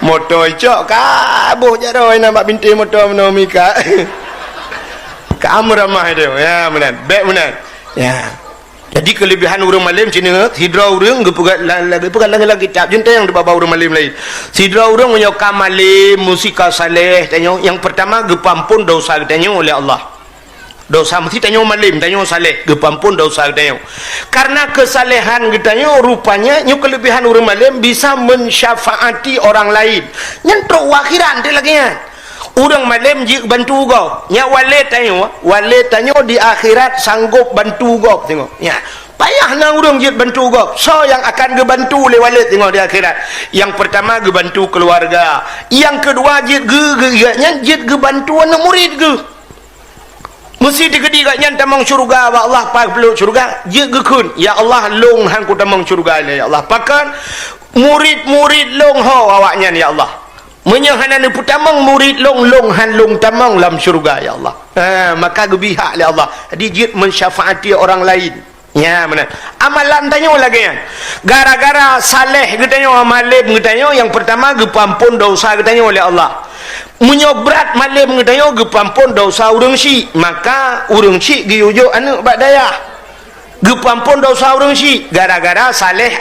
motor cok kabuh jaroi nampak binti motor menomika kamera mah dia ya benar baik benar ya jadi kelebihan urang malim sini hidra urang gepugat lagi kitab junta yang dibawa urang malim lain hidra urang menyoka malim musika saleh tanyo yang pertama gepampun dosa tanyo oleh Allah dosa mesti tanyo malim tanyo saleh gepampun dosa tanyo karena kesalehan getanyo rupanya nyu kelebihan urang malim bisa mensyafaati orang lain nyentrok akhiran dia lagi kan urang malim jik bantu go nya walid tanyo di akhirat sanggup bantu go tengok ya payah nang urang jik bantu go so yang akan gebantu oleh walid tengok di akhirat yang pertama gebantu keluarga yang kedua jik gebantu anak murid ge mesti digedi gatnya tamang syurga wa Allah pak peluk syurga je gekun ya Allah long hang ku tamang syurga ya Allah pakan murid-murid long ho awaknya ya Allah menyahanan putamang murid long han long tamang dalam syurga ya Allah maka gebihak ya Allah dijit mensyafaati orang lain ya benar amalan tanyo lagi kan gara-gara saleh getanyo amalim getanyo yang pertama gepampun dosa getanyo oleh Allah menyobrat malim getanyo gepampun dosa urang si maka urang si giujo anu bak daya gepampun dosa urang si gara-gara saleh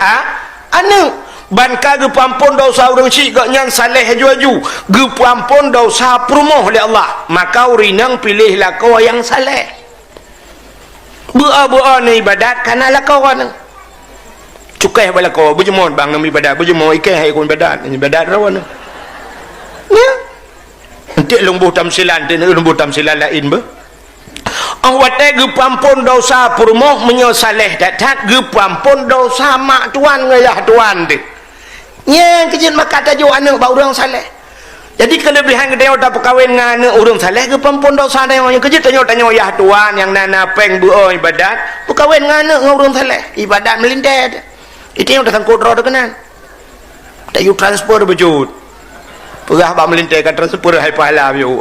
anu banka gepampun dosa urang si gaknya salehaju gepampun dosa perumoh oleh Allah maka urinang pilih lakau yang saleh buah ni ibadat kana lakau kan cukai bala kau bujumon bang nam ibadat bujumon ikai hai kun ibadat rawan ya nanti lumbuh tamsilan lain be awate gepampun dosa purmoh menyo saleh datat gepampun dosa mak tuan ngayah tuan de nya kejin maka tajuk anak ba urang saleh jadi kelebihan gede otak perkawin dengan urang saleh gepampun dosa dia yang kejin tanyo yah tuan yang nana peng buo ibadat perkawin dengan urang saleh ibadat melindet itu yang datang kodro dekenan tak yu transfer bejut pegah ba melindet kan transfer hai pahala yo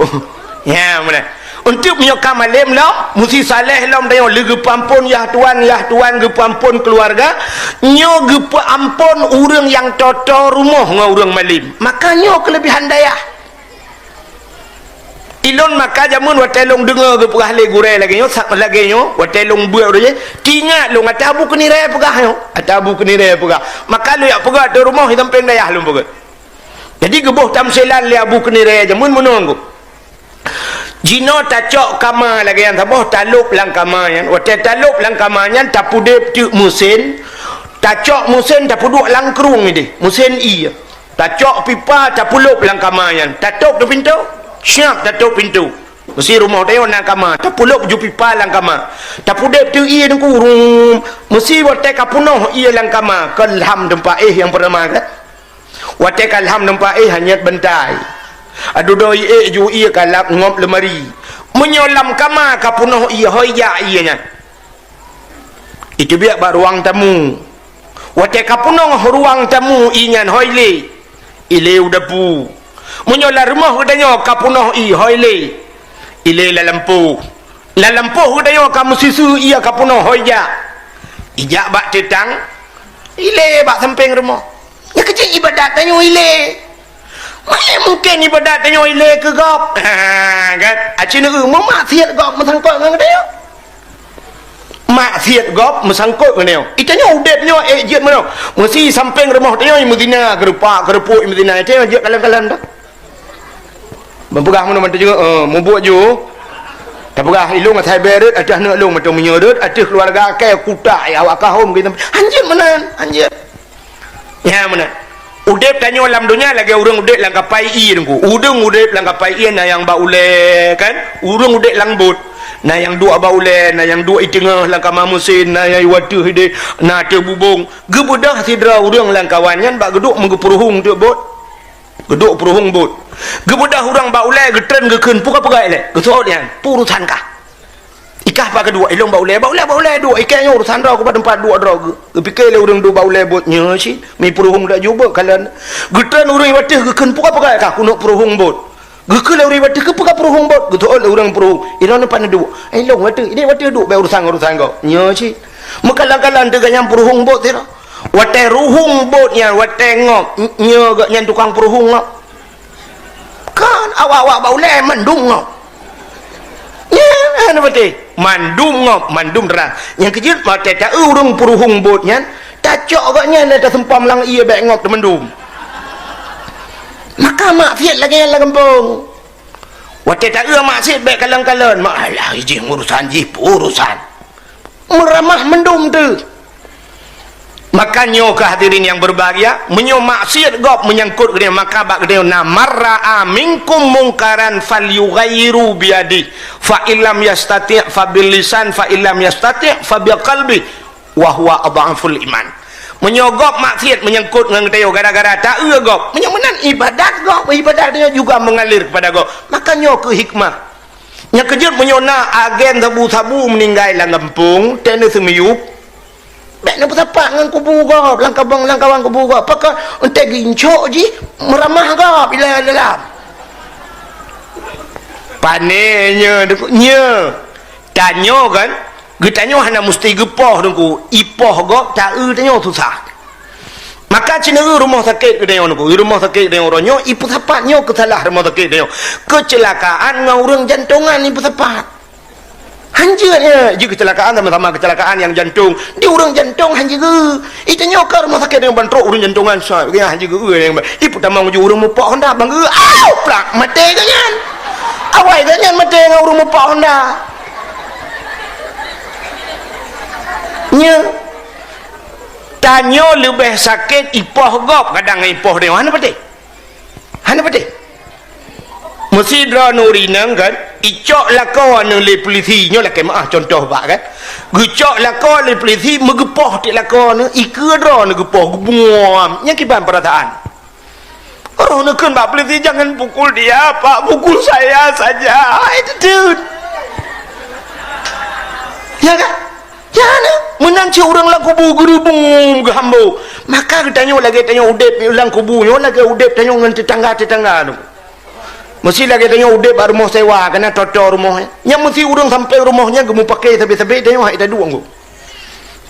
ya mana untuk menyokam malim lah mesti saleh lah dia legi pampun yah tuan gepampun keluarga nyo gepampun urang yang toto rumah dengan urang malim makanya kelebihan daya ilon maka jamun watelong dengar ke pegah le gure lagi nyo watelong buat dia tingat long atabu kenire pegah yo atabu kenire pegah maka lu yak pegah tu rumah hitam peng daya lu pegah jadi gebuh tamsilan le abu kenire jamun menunggu Jino tacok kamar lagi yang taboh talup lang kamar yan. Waktu talup lang kamar yan tapudep tu musin. Tacok musin tapuduk lang kerung ni. Musin i. Tacok pipa tapulup lang kamar yan. Tatuk tu pintu. Siap tatuk pintu. Mesti rumah tayo nak kamar. Tapulup ju pipa lang kamar. Tapudep tu i dengku rum. Mesti waktu kapunoh i lang kamar. Kelham tempat yang pertama kan. Waktu kalham tempat hanya bentai. Aduh doi ju ia kalap ngop lemari. Menyolam kamar kapunoh ia hoya ianya. Itu biak ba ruang tamu. Waktu kapunoh ruang tamu inyan hoile. Ile udapu. Menyola rumah udanyo kapunoh i hoile. Ile lalampu. Lalampu udanyo kamu susu ia kapunoh hoya. Ijak bak tetang. Ile bak samping rumah. Ya kecil ibadat tanyo ile. Mana mungkin ibadat tanyo ile ke gop. Kan acina maksiat gop mesangkut dengan dia. Maksiat gop mesangkut dengan dia. Itanya udetnya jet mana. Mesti samping rumah tanyo Medina kerupak kerupuk Medina itu je kalan-kalan dah. Mempergah mana mata juga membuat je. Tak pergah ilung atas beret atas nak long macam menyerut atas keluarga kai kutak ya awak kahum kita. Anjir mana anjir. Ya mana. Udep tanyo dalam dunia lagi urang udep lang kapai i dengku. Udang udep lang kapai i na yang ba ule kan. Urang udep lang bot. Na yang dua ba ule, na yang dua i tengah lang ka mamusin, na yang watu hide, na te bubung. Gebudah sidra urang lang kawanyan ba geduk menggepuruhung tu bot. Geduk puruhung bot. Gebudah urang ba ule getren gekeun puka pegai le. Gesot yan. Urusan kah? Ikah pa kedua ilong ba ule dua ikanya urusan dah aku pada tempat dua dah fikir le urang dua ba ule botnya si mi puruhung dak juba kalian getan urang watih gekeun puka pakai kah kuno puruhung bot gekeun le urang watih ke puka puruhung bot getol urang puruhung irana pan dua ilong watih ide watih dua ba urusan kau nya si mekalang-kalang tega nyam puruhung bot tira watih ruhung bot nya watih ngok nya gak nyan tukang puruhung ngok kan awak-awak ba ule mendung ngok ya ana watih mandum ngop mandum terang yang kejut mata tak urung puruhung botnya tacok agaknya le tak sempam lang ia baik ngop temendum maka maksiat lagi yang kampung waktu tak maksiat baik kalang-kalan mak alah iji urusan urusan meramah mendum tu makanya kehadirin yang berbahagia menyo maksiat gop menyangkut dia maka bak dia namarra minkum mungkaran falyughayyiru biadi fa illam yastati' fa bil lisan fa illam yastati' fa bil qalbi wa huwa adhaful iman menyogop maksiat menyangkut dengan dia gara-gara tak gop menyemenan ibadat dia juga mengalir kepada gop makanya ke hikmah yang kejut menyona agen sabu-sabu meninggal dalam kampung tena semiyup baik nak bertapak dengan kubu gop langkawang kubu gop apakah entek gincok je meramah gop bila dalam panenya nya tanyo kan getanyo hana mesti gepoh dengku ipoh gop tak tanyo susah maka cina rumah sakit gedanyo dengku rumah sakit gedanyo ronyo ipu sapatnyo kesalah rumah sakit gedanyo kecelakaan dengan orang jantungan ipu sapat hanjirnya jika kecelakaan sama-sama kecelakaan yang jantung di urang jantung hanjir itu nyokar rumah sakit yang bantrok urang jantungan sah ya hanjir yang ipu tamang ju urang mupak Honda bang plak mati ganyan awai ganyan mati dengan urang mupak Honda nya tanyo lebih sakit ipoh gop kadang ipoh dia hana pati mesti dra nurinang kan icok lakon le polisi nyo lak maah contoh bak kan gecok lakon le polisi megepoh ti lakon ike dra ne gepoh gebuam nya kiban perasaan orang nak bak polisi jangan pukul dia pak pukul saya saja itu dude ya kan jangan menang si orang lah kubu gerubung gehambo maka tanya lagi tanya udep ulang kubunya lagi udep tanya dengan tetangga tu mesti lagi tanya udep rumah sewa kena cocok rumahnya yang mesti urang sampai rumahnya gemu pakai tapi tanya hak ita duang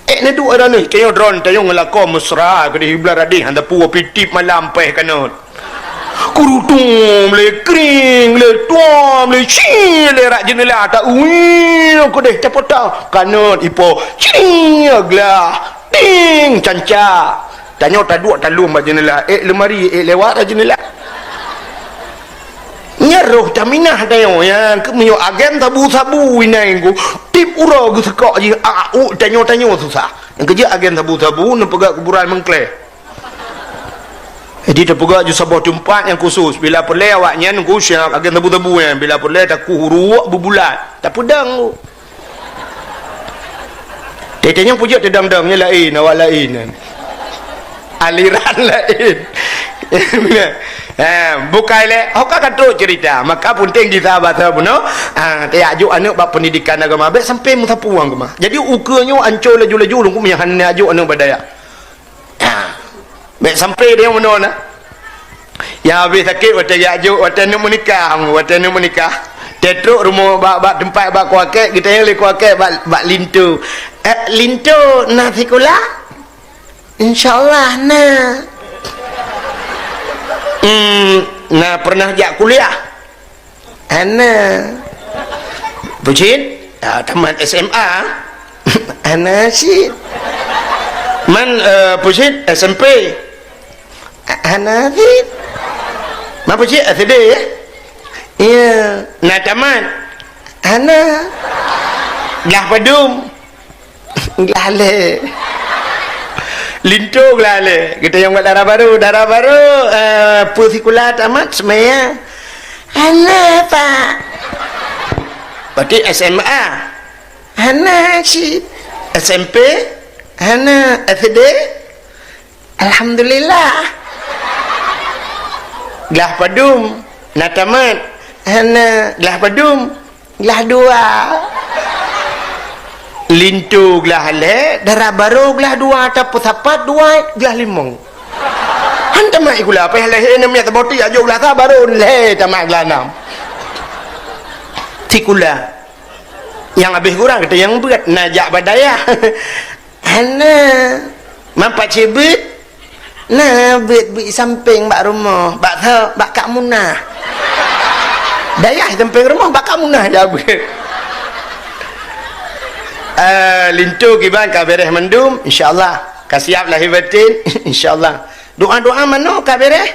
ni dua ada ni tanya drone tanya ngelako mesra ke di hiburan radih handa puwa pitip malam peh kana kurutum le kring le tuam le chi le rak jenela tak ui ko deh capota kana ipo cing agla ting canca tanya tak dua talum ba jenela lemari lewat jenela nyeruh taminah dayo ya ke miyo agen tabu-tabu inai ku tip ura ku sekak je tanyo-tanyo susah yang kerja agen tabu-tabu nak pegak kuburan mengkleh jadi terpegak je sebuah tempat yang khusus bila perle awaknya nunggu syak agen tabu-tabu ya bila perle tak kuruak berbulat tak pedang ku tetenya pujuk tedang-dangnya lain awak lain kan aliran lain bukai le hok kata cerita maka penting kita baca puno ajuk anak bab pendidikan agama baik sampai mutapuang ke mah jadi ukanya ancol laju-laju lu punya han ajuk anak badaya baik sampai dia mana ya habis sakit wata ajuk wata nak menikah tetruk rumah bak tempat bak kuakek kita yang le kuakek bak lintu lintu nak sekolah insyaallah nah pernah jak kuliah ana bucin tamat SMA ana sih man bucin SMP ana sih ma bucin SD ya iya nah tamat ana lah padum lah le lintung lah le kita yang buat darah baru pusikulah tamat semaya ana pak berarti SMA ana si SMP ana SD alhamdulillah lah padum nak tamat ana lah padum lah dua lintu gelah le darah baru gelah dua atapu sapat dua gelah limong hantar mai gula apa le enam ya taboti ajo gelah ta baru le tamak gelah enam tikula yang habis kurang kita yang berat najak badaya ana mampak cebet nah bet samping bak rumah bak tha bak kak munah dayah samping rumah bak kak munah dah bet lintu kiban kabereh mendum insyaallah kasiap lahir batin insyaallah doa-doa mana kabereh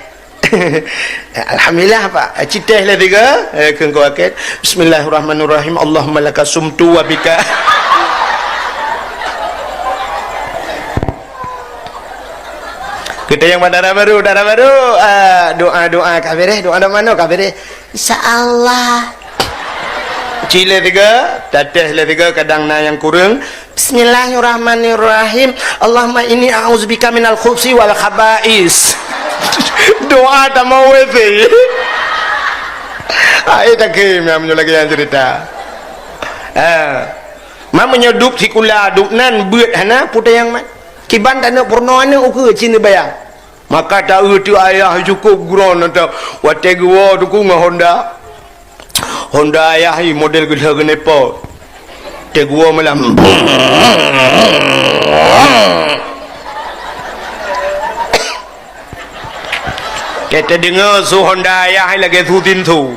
alhamdulillah pak citeh lah tiga kengko akid bismillahirrahmanirrahim Allahumma laka sumtu wa bika kita yang darah baru doa-doa kabereh doa mana kabereh insyaallah cile tiga, tateh le tiga kadang na yang kurang. Bismillahirrahmanirrahim. Allahumma inni a'udzubika minal khubuthi wal khaba'is. Doa tak mau wese. Ai tak ke yang lagi yang cerita. Mamanya duk sikula duk nan beut hana putai yang mat. Kiban tak nak purno ana uku cina bayang. Maka tak tu ayah cukup gron atau wate gua dukung Honda ayah ni model gila genepo te gua malam kita dengar su Honda ayah lagi tutin tu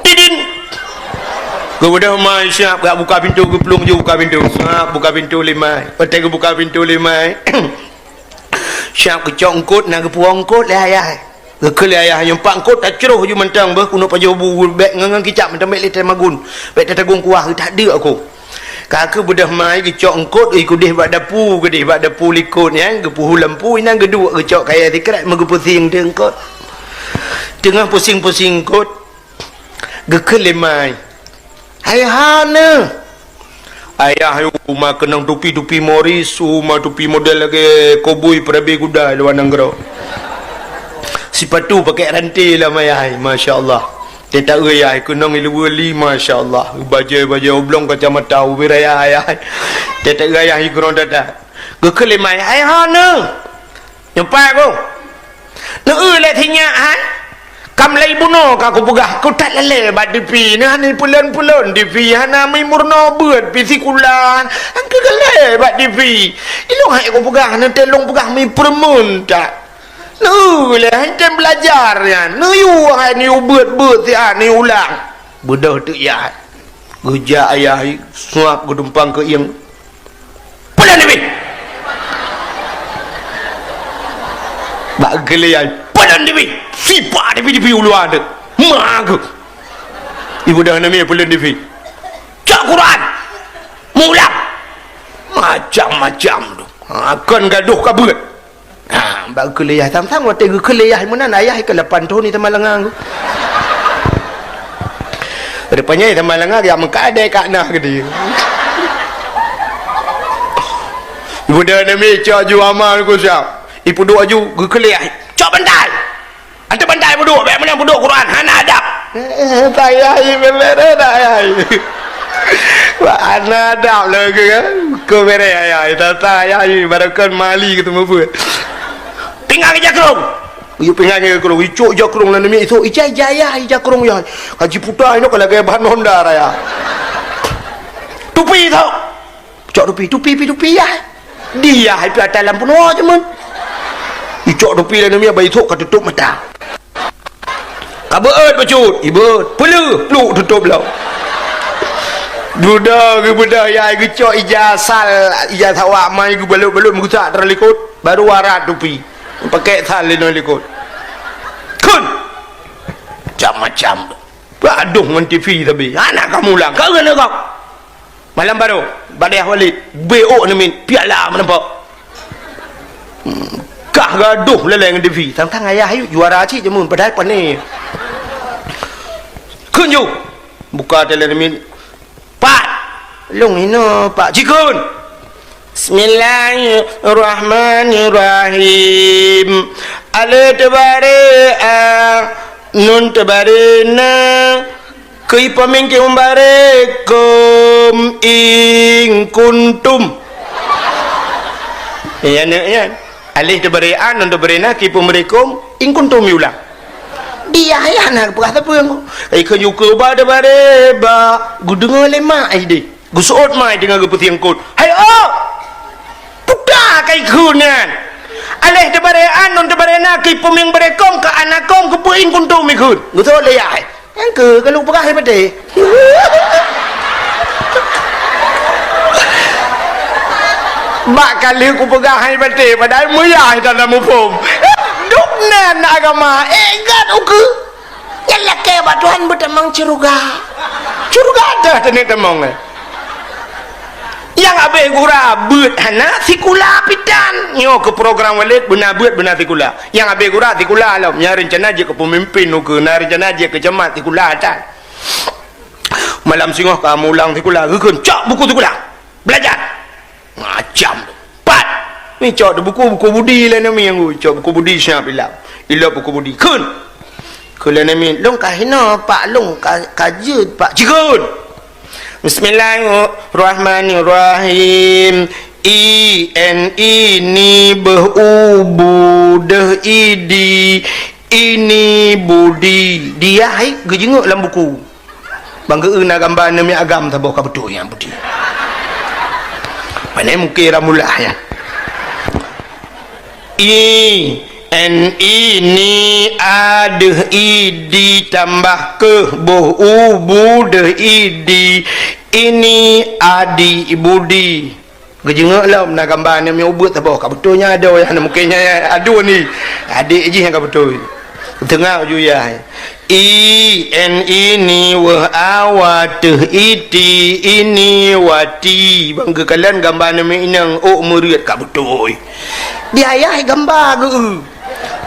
tidin gua dah mai siap gak buka pintu gua pelung je buka pintu buka pintu lima pete gua buka pintu lima siap kecongkut nak puangkut le ayah kekali ayah yang pak kot tak ceroh je mentang bah kuno pajau bu bek ngangang kicap mentang bek litai magun bek tatagung kuah tak ada aku kakak bedah mai kecok engkot ikut bak dapu gedih bak dapu likut ya gepuh lampu inang geduk kecok kaya tikrat megepusing tengkot tengah pusing-pusing kot gekeli mai ayahana ayah rumah kenang tupi-tupi moris rumah tupi model lagi koboi perabi kuda luar nanggro sepatu pakai rantai lah mayai masya-Allah tetak ayah kunong ilu wali masya-Allah baju oblong kacamata ubiraya ayah tetak ayah ikron dada gekeli mai ayah na nyampai ko na le thinya han kam lai buno ka ko pegah ko tak lele bad dipi na ni pulan-pulan dipi hana mai murno beut pisikulan angke gele bad dipi ilung hai ko pegah na telong pegah mai permun tak le hantem belajar ya yu hai ni beut si ni ulang budak tu ya geja ayah suap gedumpang ke yang pulan ni bak gelian Pelan TV. Siapa TV ulu ada. Mak. Ibu dah namanya pelan TV. Cak Quran. Mulang. Macam-macam tu. Akan gaduh kabut. Bak kuliah tam-tam waktu kuliah mana ayah ke 8 tahun ni tamalangang. Rupanya tamalangang yang mengkadai kat nah ke dia. Ibu dah namanya cak ju amal ku siap. Ibu duk aju ke kuliah. Cak bandai. Anta bandai buduk, baik mana buduk Quran, hana adab. Tayai bener tayai. Wah hana adab lagi kan. Ko bere ayai, tayai barakan mali ketemu pun. Pinggang jakrung. Iu pinggang jakrung, icuk jakrung lah nami itu. Ijaya jakrung ya. Haji putai no kalau kayak bahan Honda raya. Tupi tau. Cok tupi ya. Dia hai pi dalam pun aja man. Icok tupi lah nami bayi tok tutup mata. Kabeut bacut, ibut, peluk tutup lah. Duda ke budaya ke cok ijazah awak mai ke beluk mengusak terlikut baru warat tupi. Pakai salin likut. Kun. Macam-macam. Aduh man TV tapi. Anak kamu lah. Kau kena kau. Malam baru badai Walid BO ni min piala menampak. Kah gaduh leleng TV. Tang-tang ayah ayu juara cik je mun padahal pani. Kun ju. Buka telemin. Pak. Long ino Pak Cikun. Bismillahirrahmanirrahim. Alif tabari nun tabarina kui pamingki umbarikum ing kuntum. Ya ya. Alif tabari nun tabarina kui pamingkum ing kuntum yulang. Dia ya nak berkata apa yang ai kanyuka ba tabari ba gudung lema ai de. Gusot mai dengan geputiang kut. Hai kai kunan aleh de barean non de barena ki peming berekom ka anakom ke puing kuntum ikut betul le ya yang ke kalau perah pade mak kali ku pegah hai pade padahal muyah dalam mufum duk nan agama engat uku nyala ke batuan betamang curuga dah tene temong yang abe gura beut hana sikula pitan nyo ke program Walid benar beut benar sikula yang abe gura sikula alam nya rencana je ke pemimpin nu ke na rencana je ke jemaat sikula tan malam singoh kamu ulang sikula geun cak buku sikula belajar macam pat ni cak buku budi lah nami yang cak buku budi siap bilang ila buku budi kun kula nami long kahina pak long kajut pak cikun. Bismillahirrahmanirrahim. Ini berubu deh idi ini budi dia hai gejenguk dalam buku bangga na gambar nami agam tak bawa betul yang budi mana mungkin ramulah ya ini ada idi tambah ke berubu deh idi ini adi budi gejengak lah nak gambar ni ubut tak bawa betulnya ada yang mungkinnya ada ni adik je yang betul tengah ju ya ini wa awat iti ini wati bangga kalian gambar ni inang meriat kat betul dia ayah gambar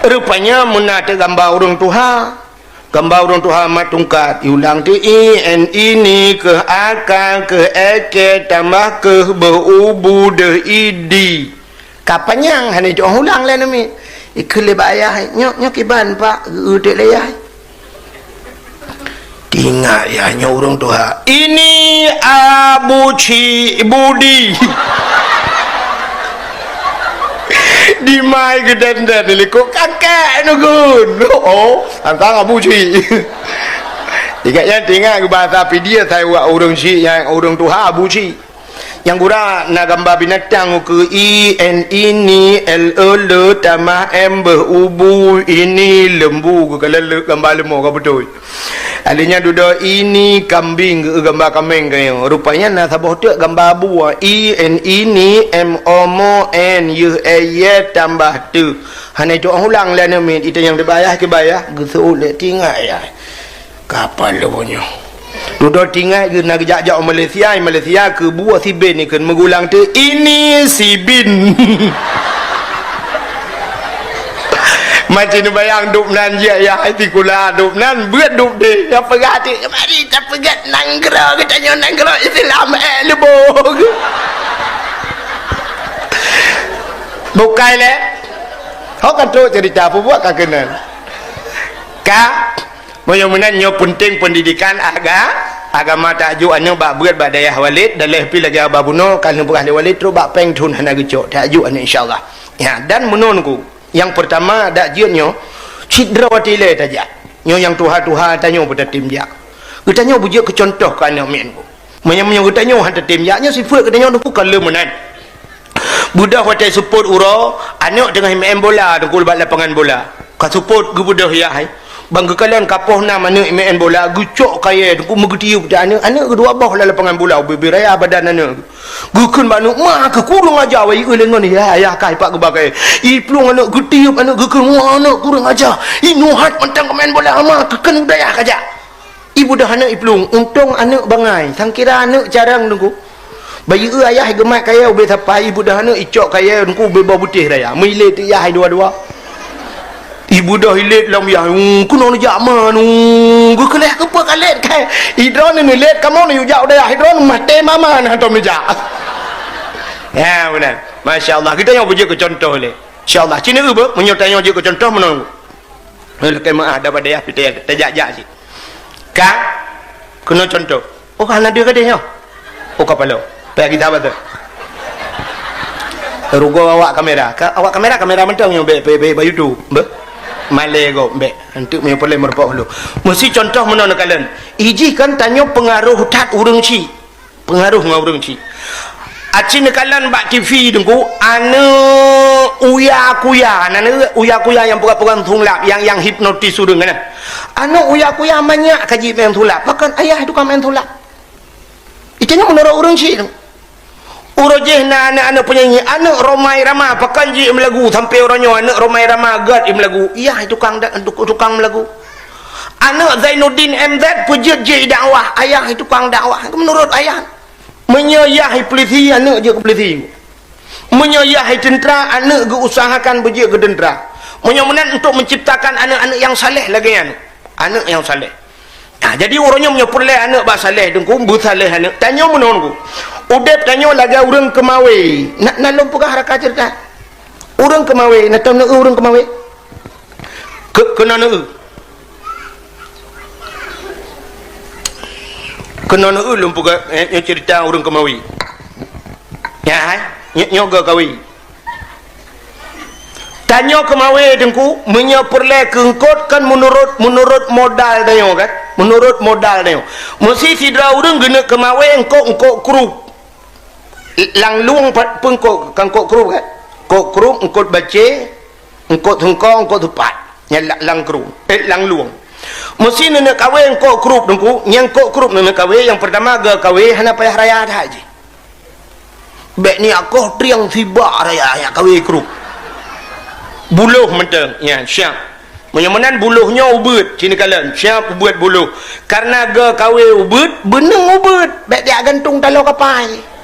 rupanya menata gambar orang Tuhan gambar orang Tuhan mat tungkat ulang tu ini ke akal ke eke tambah ke berubu de idi kapan yang hani jauh ulang lah nami ikhle bayah nyok iban pak udah layah tinggal ya nyok orang Tuhan ini Abu Ci Budi di mai ke dan kok kakek nugun antara Abu Ci tinggalnya tinggal ke bahasa dia saya buat orang Ci yang orang Tuhan Abu Ci yang gura nak gambar binatang ke ini l tambah m berubu ini lembu ke kalau gambar lembu ke betul adanya duda ini kambing ke gambar kambing ke rupanya nak sabah tu gambar buah ini m omo n y tambah tu hanya itu ulang lah namin itu yang dibayar ke bayar gesu le tinggal ya kapal lo punya duduk tinggal ke nak jak-jak Malaysia ke buah si bin ni kan mengulang tu ini si bin macam ni bayang dup nan je ya hati kula dup nan buat dup deh apa gati mari tak pegat nanggro katanya nanggro Islam lebog bukai le kau kan tu cerita apa buat kak kenal kak mudah-mudahan nyo penting pendidikan agama tajuk anu bak buat bak dayah walid dalih pi lagi ababuno kalau bukan ahli walid terus bak peng tun hana gecok tajuk anu insyaallah ya dan menunku yang pertama dak jienyo cidra watile tajak nyo yang tuha tanyo pada tim dia getanyo bujak ke contoh ke anak men ku menyo getanyo hantar tim dia nya sifat getanyo tu kalau menan budak hotel support uro anak dengan main bola dengkul bak lapangan bola ka support gu budak ya hai bangga kalian kapoh na mana main bola gucok kaya dengkul megetiup dak anak kedua bawah lapangan bola beraya badan anak gukun banu mah ke kurung aja wai lengon ya kai pak gebagai i plung anak getiup anak gukun anak kurang aja i nuhat mentang main bola mah keken budaya kaja ibu dah anak i plung untung anak bangai sangkira anak jarang dengku bayi ayah gemak kaya ube sapai ibu dah anak icok kaya dengku ube bau putih raya milet ya dua-dua ibu dah hilet lam ya kuno ni jama nu gu keleh ke apa kalet kai hidron ni let kamu ni ujak dah hidron mate mama na tom ni jak ya benar masyaallah kita yang puji ke contoh le insyaallah cina ube menyotanya je ke contoh menang lekai maah dapat dia kita tajak-jak si ka kena contoh oh kana dia kadeh yo oh kapalo pergi kita apa tu rugo awak kamera mentang yo be YouTube be malego be untuk me boleh merbok lu mesti contoh menon kalian iji kan tanyo pengaruh tat urang ci pengaruh ngau urang ci acin kalian bak TV dengku anu uya-kuya yang pegang thulap yang hipnotis urang kan anu uya-kuya banyak kaji main thulap bahkan ayah itu kan main thulap itanya menurut urang ci urojeh na anak penyanyi anak Romai Rama pakan ji melagu sampai orangnya anak Romai Rama gad melagu iya tukang melagu anak Zainuddin MZ pujud je dakwah ayah tukang dakwah menurut ayah menyayahi polisi anak je ke polisi menyayahi tentera anak ke usahakan berje ke tentera menyamunan untuk menciptakan anak-anak yang saleh lagi anak yang saleh nah, jadi orangnya menyepulai anak bak saleh dengku bersaleh anak tanya menurutku udep tanya lagi orang kemawe nak lumpukah haraka cerita orang kemawe nak tahu nak orang kemawe kena nak lumpukah cerita orang kemawe ya nyoga kawi tanya kemawe dengku menyepurle kengkot kan menurut modal tanya kan menurut modal tanya mesti sidra orang gena kemawe engkau krup lang luang pun kok kru kan kok kru engkau baca engkau tengkong engkau tepat lang kru lang luang mesti nak kawin engkau kru dengku yang kok kru nak kawin yang pertama ga kawin hana payah raya dah haji bek ni aku triang tiba raya ya kawin kru buluh mentang ya siap menyamanan buluhnya ubud sini kalian siap ubud buluh karena ga kawin ubud beneng ubud bek dia gantung talau kapai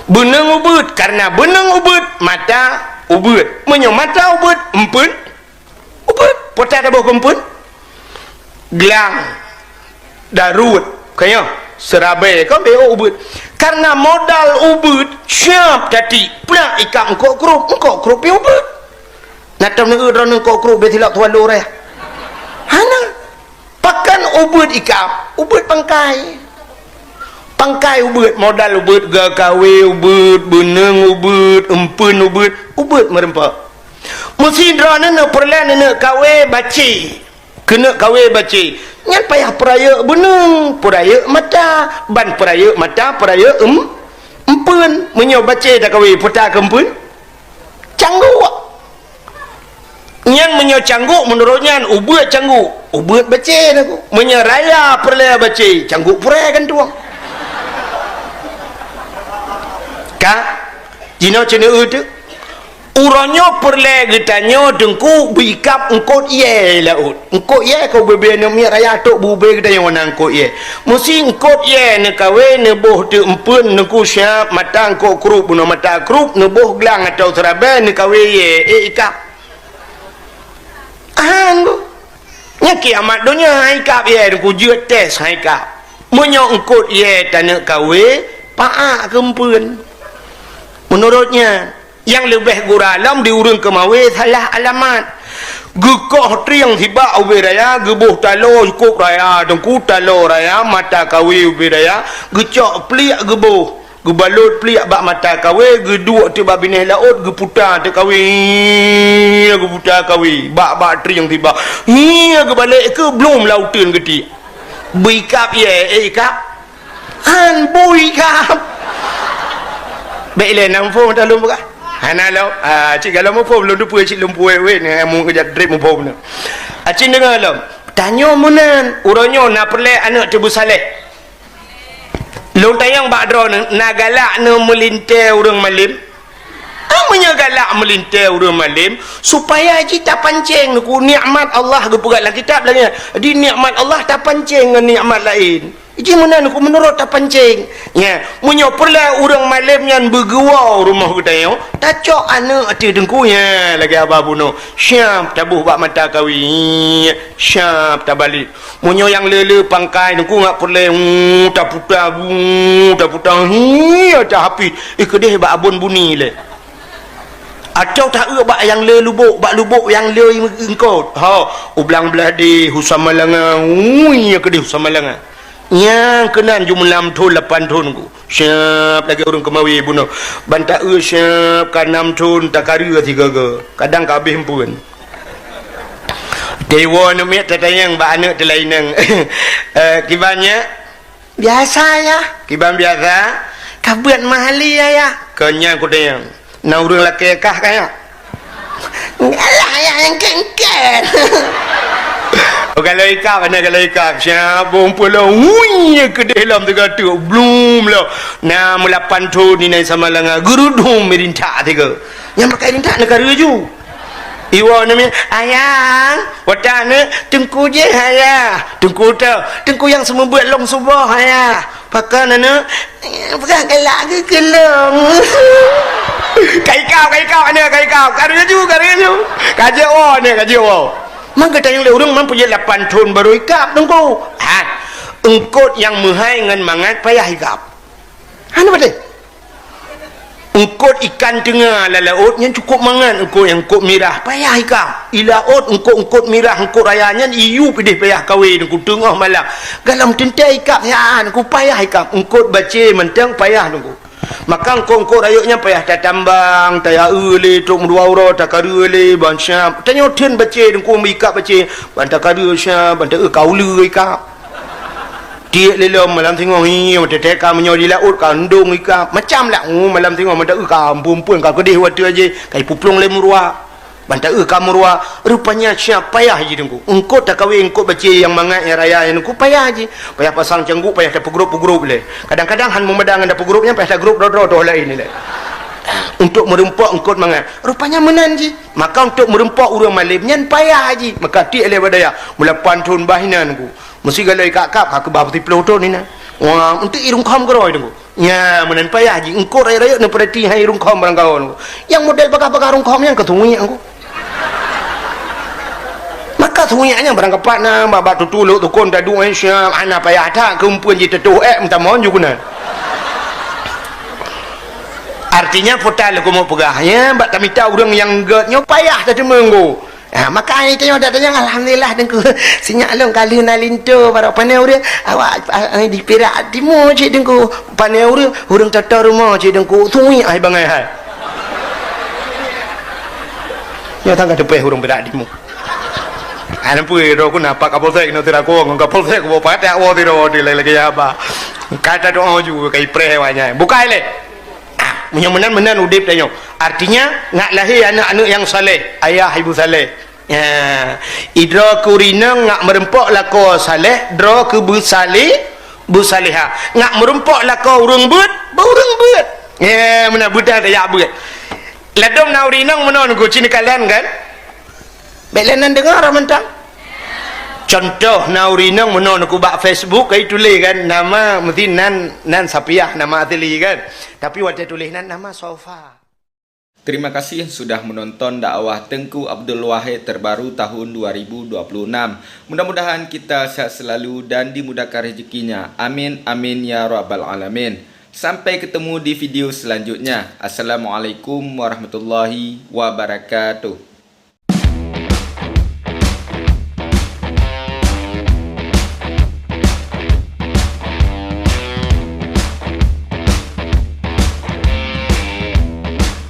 benang ubud karena benang ubud mata ubud mata ubud empun ubud potat ada empun gelang darut kaya serabai kau beo ubud karena modal ubud siap tadi pulang ikan engkau krup pi ubud natam ni udron engkau krup betilak tuan lore hana pakan ubud ikan ubud pangkai ubud modal ubud gakawe ubud beneng ubud empun ubud merempak mesti drone nak perlan nak kawe baci kena kawe baci ngan payah peraya beneng peraya mata ban peraya mata peraya empun menyo baci dak kawe putar kempun cangguk nyan menyo cangguk menurutnya ubud cangguk ubud baci aku menyeraya perla baci cangguk purai kan tuang ka jino cene tu Uranya perle getanyo dengku bikap engkot ye laut. Engkot ye kau bebe ne mi raya tok bube getanyo nang engkot ye. Musi engkot ye ne kawe ne boh te empun ne ku syap matang ko krup no mata krup ne boh glang atau terabe ne kawe ye ikap. Anggo. Nya kiamat dunia ikap ye ku jut tes ikap. Munyo engkot ye tanah kawe paak kempun. Menurutnya yang lebih guralam diurung ke mawe salah alamat. Gekoh triang tiba ubi raya gebuh talo cukup raya dengku talo raya mata kawe ubi raya gecok peliak gebuh gebalut peliak bak mata kawe gedua tiba bineh laut geputar te kawe geputar kawe bak triang tiba iya gebalik ke belum lautan geti bikap ye ikap han buikap baiklah nampu talum buka hana lo cik kalau mau belum tu puai cik lumpuai we ni mu kerja drip mu pom ni cik dengar lo tanyo munan uronyo na perle anak tebu saleh long tayang bakdro na galak ne melinte urang malim amanya galak melinte urang malim supaya ji tak pancing ku nikmat Allah ge pegat dalam kitab lagi di nikmat Allah tak pancing dengan nikmat lain. Iji mana aku menurut tak pancing. Ya, munyo perla urang malam yang bergua rumah kita yo. Tacok anak ati dengkunya lagi apa buno. Syap tabuh bak mata kawi. Syap tabalik. Munyo yang lele pangkai dengku ngak perla tak putar hi tak hapi. Kedeh bak abon buni le. Atau tak bak yang le lubuk yang le engkau. Ha, ublang belah di Husamalanga. Ya kedeh Husamalanga. Yang kenan jumlam tu 8 tahun ku siap lagi orang kemawi bunuh bantak siap kan 6 tahun tak kari 3 ke kadang kabeh pun dewa nu mek tatayang ba anak telainang kibannya biasa ya kiban biasa kabuat mahali ya kenyang ku tayang na urang laki kah kaya alah yang kengken. Kalau ikap mana kalau ikap siapa pula wuih ke dalam tu belum lah na mulapan tu ni nai sama langa gerudung merintak tiga yang pakai rintak negara ju iwa ni ayang watane tengku je ayah tengku yang semua buat long subah ayah pakai nana pakai galak ke kelong kai kau ni kai kau karu ju kaje oh ni kaje oh maka tayang le urang mampu je 8 tahun baru ikap dengku engkot yang muhai ngan mangat payah ikap hana betul engkot ikan tengah laut yang cukup mangan engkot yang engkot mirah payah ikap ilaut engkot mirah engkot rayanya iu pedih payah kawe dengku tengah malam galam tentai ikap yaan engku payah ikap engkot baca mentang payah dengku maka engkau rayuknya payah tak tambang tak le tok dua uro tak kara le bansyap tanya ten baca dengku mikap baca bantak kara syap bantak kaulu ikap dia lelom malam tengok hi mata teka menyori laut kandung ikap macam lah malam tengok mata kampung pun kau kedih waktu aje kai puplong le murua bantak kamurwa rupanya syap payah je dengku engkau tak kawe engkau baca yang mangat yang raya yang engkau payah je payah pasang canggu payah tak pegrup le kadang-kadang han memedang ada pegrupnya payah tak grup doh lain ni le untuk merempak engkau mangat rupanya menan je maka untuk merempak urang malimnya payah je maka ti le badaya mula pantun bahinan ku mesti galai kakap aku bapti peloton ni na wah untuk irung kham geroi dengku ya menan payah je engkau raya ne perhati hai irung kham barang kawan yang model bakar-bakar irung kham yang ketungui aku maka semuanya barang kepat na baba tu tuluk tu kon tadu syam ana payah tak kumpul je tetuh minta mohon juga artinya potal aku mau pegahnya bak tak minta urang yang getnya payah tak menggo maka ai tanya dak tanya alhamdulillah dengku sinyak long kali nalinto para panai urang awak di Perak Timur cik dengku panai urang tata rumah cik dengku tui ai bangai hai ya tangga depe urang Perak Timur ana pui ro ku napak kapolsek no tira ko ngong kapolsek ko pate awo tiro di lagi apa kata doa ju kai pre wanya bukai le menan udip tanyo artinya ngak lahir anak-anak yang saleh ayah ibu saleh ya idra kurina ngak merempok lako saleh dra ke bu salihah ngak merempok lako urang but ya menan budak tak yak but Ladom naurinang menon ku cini kalian kan? Belenan dengar mentang. Contoh naurinang menon ku bak Facebook kai tulis kan nama mesti nan Sapiah nama atli kan. Tapi wajah tulis nama Sofa. Terima kasih sudah menonton dakwah Tengku Abdul Wahid terbaru tahun 2026. Mudah-mudahan kita sehat selalu dan dimudahkan rezekinya. Amin amin ya rabbal alamin. Sampai ketemu di video selanjutnya. Assalamualaikum warahmatullahi wabarakatuh.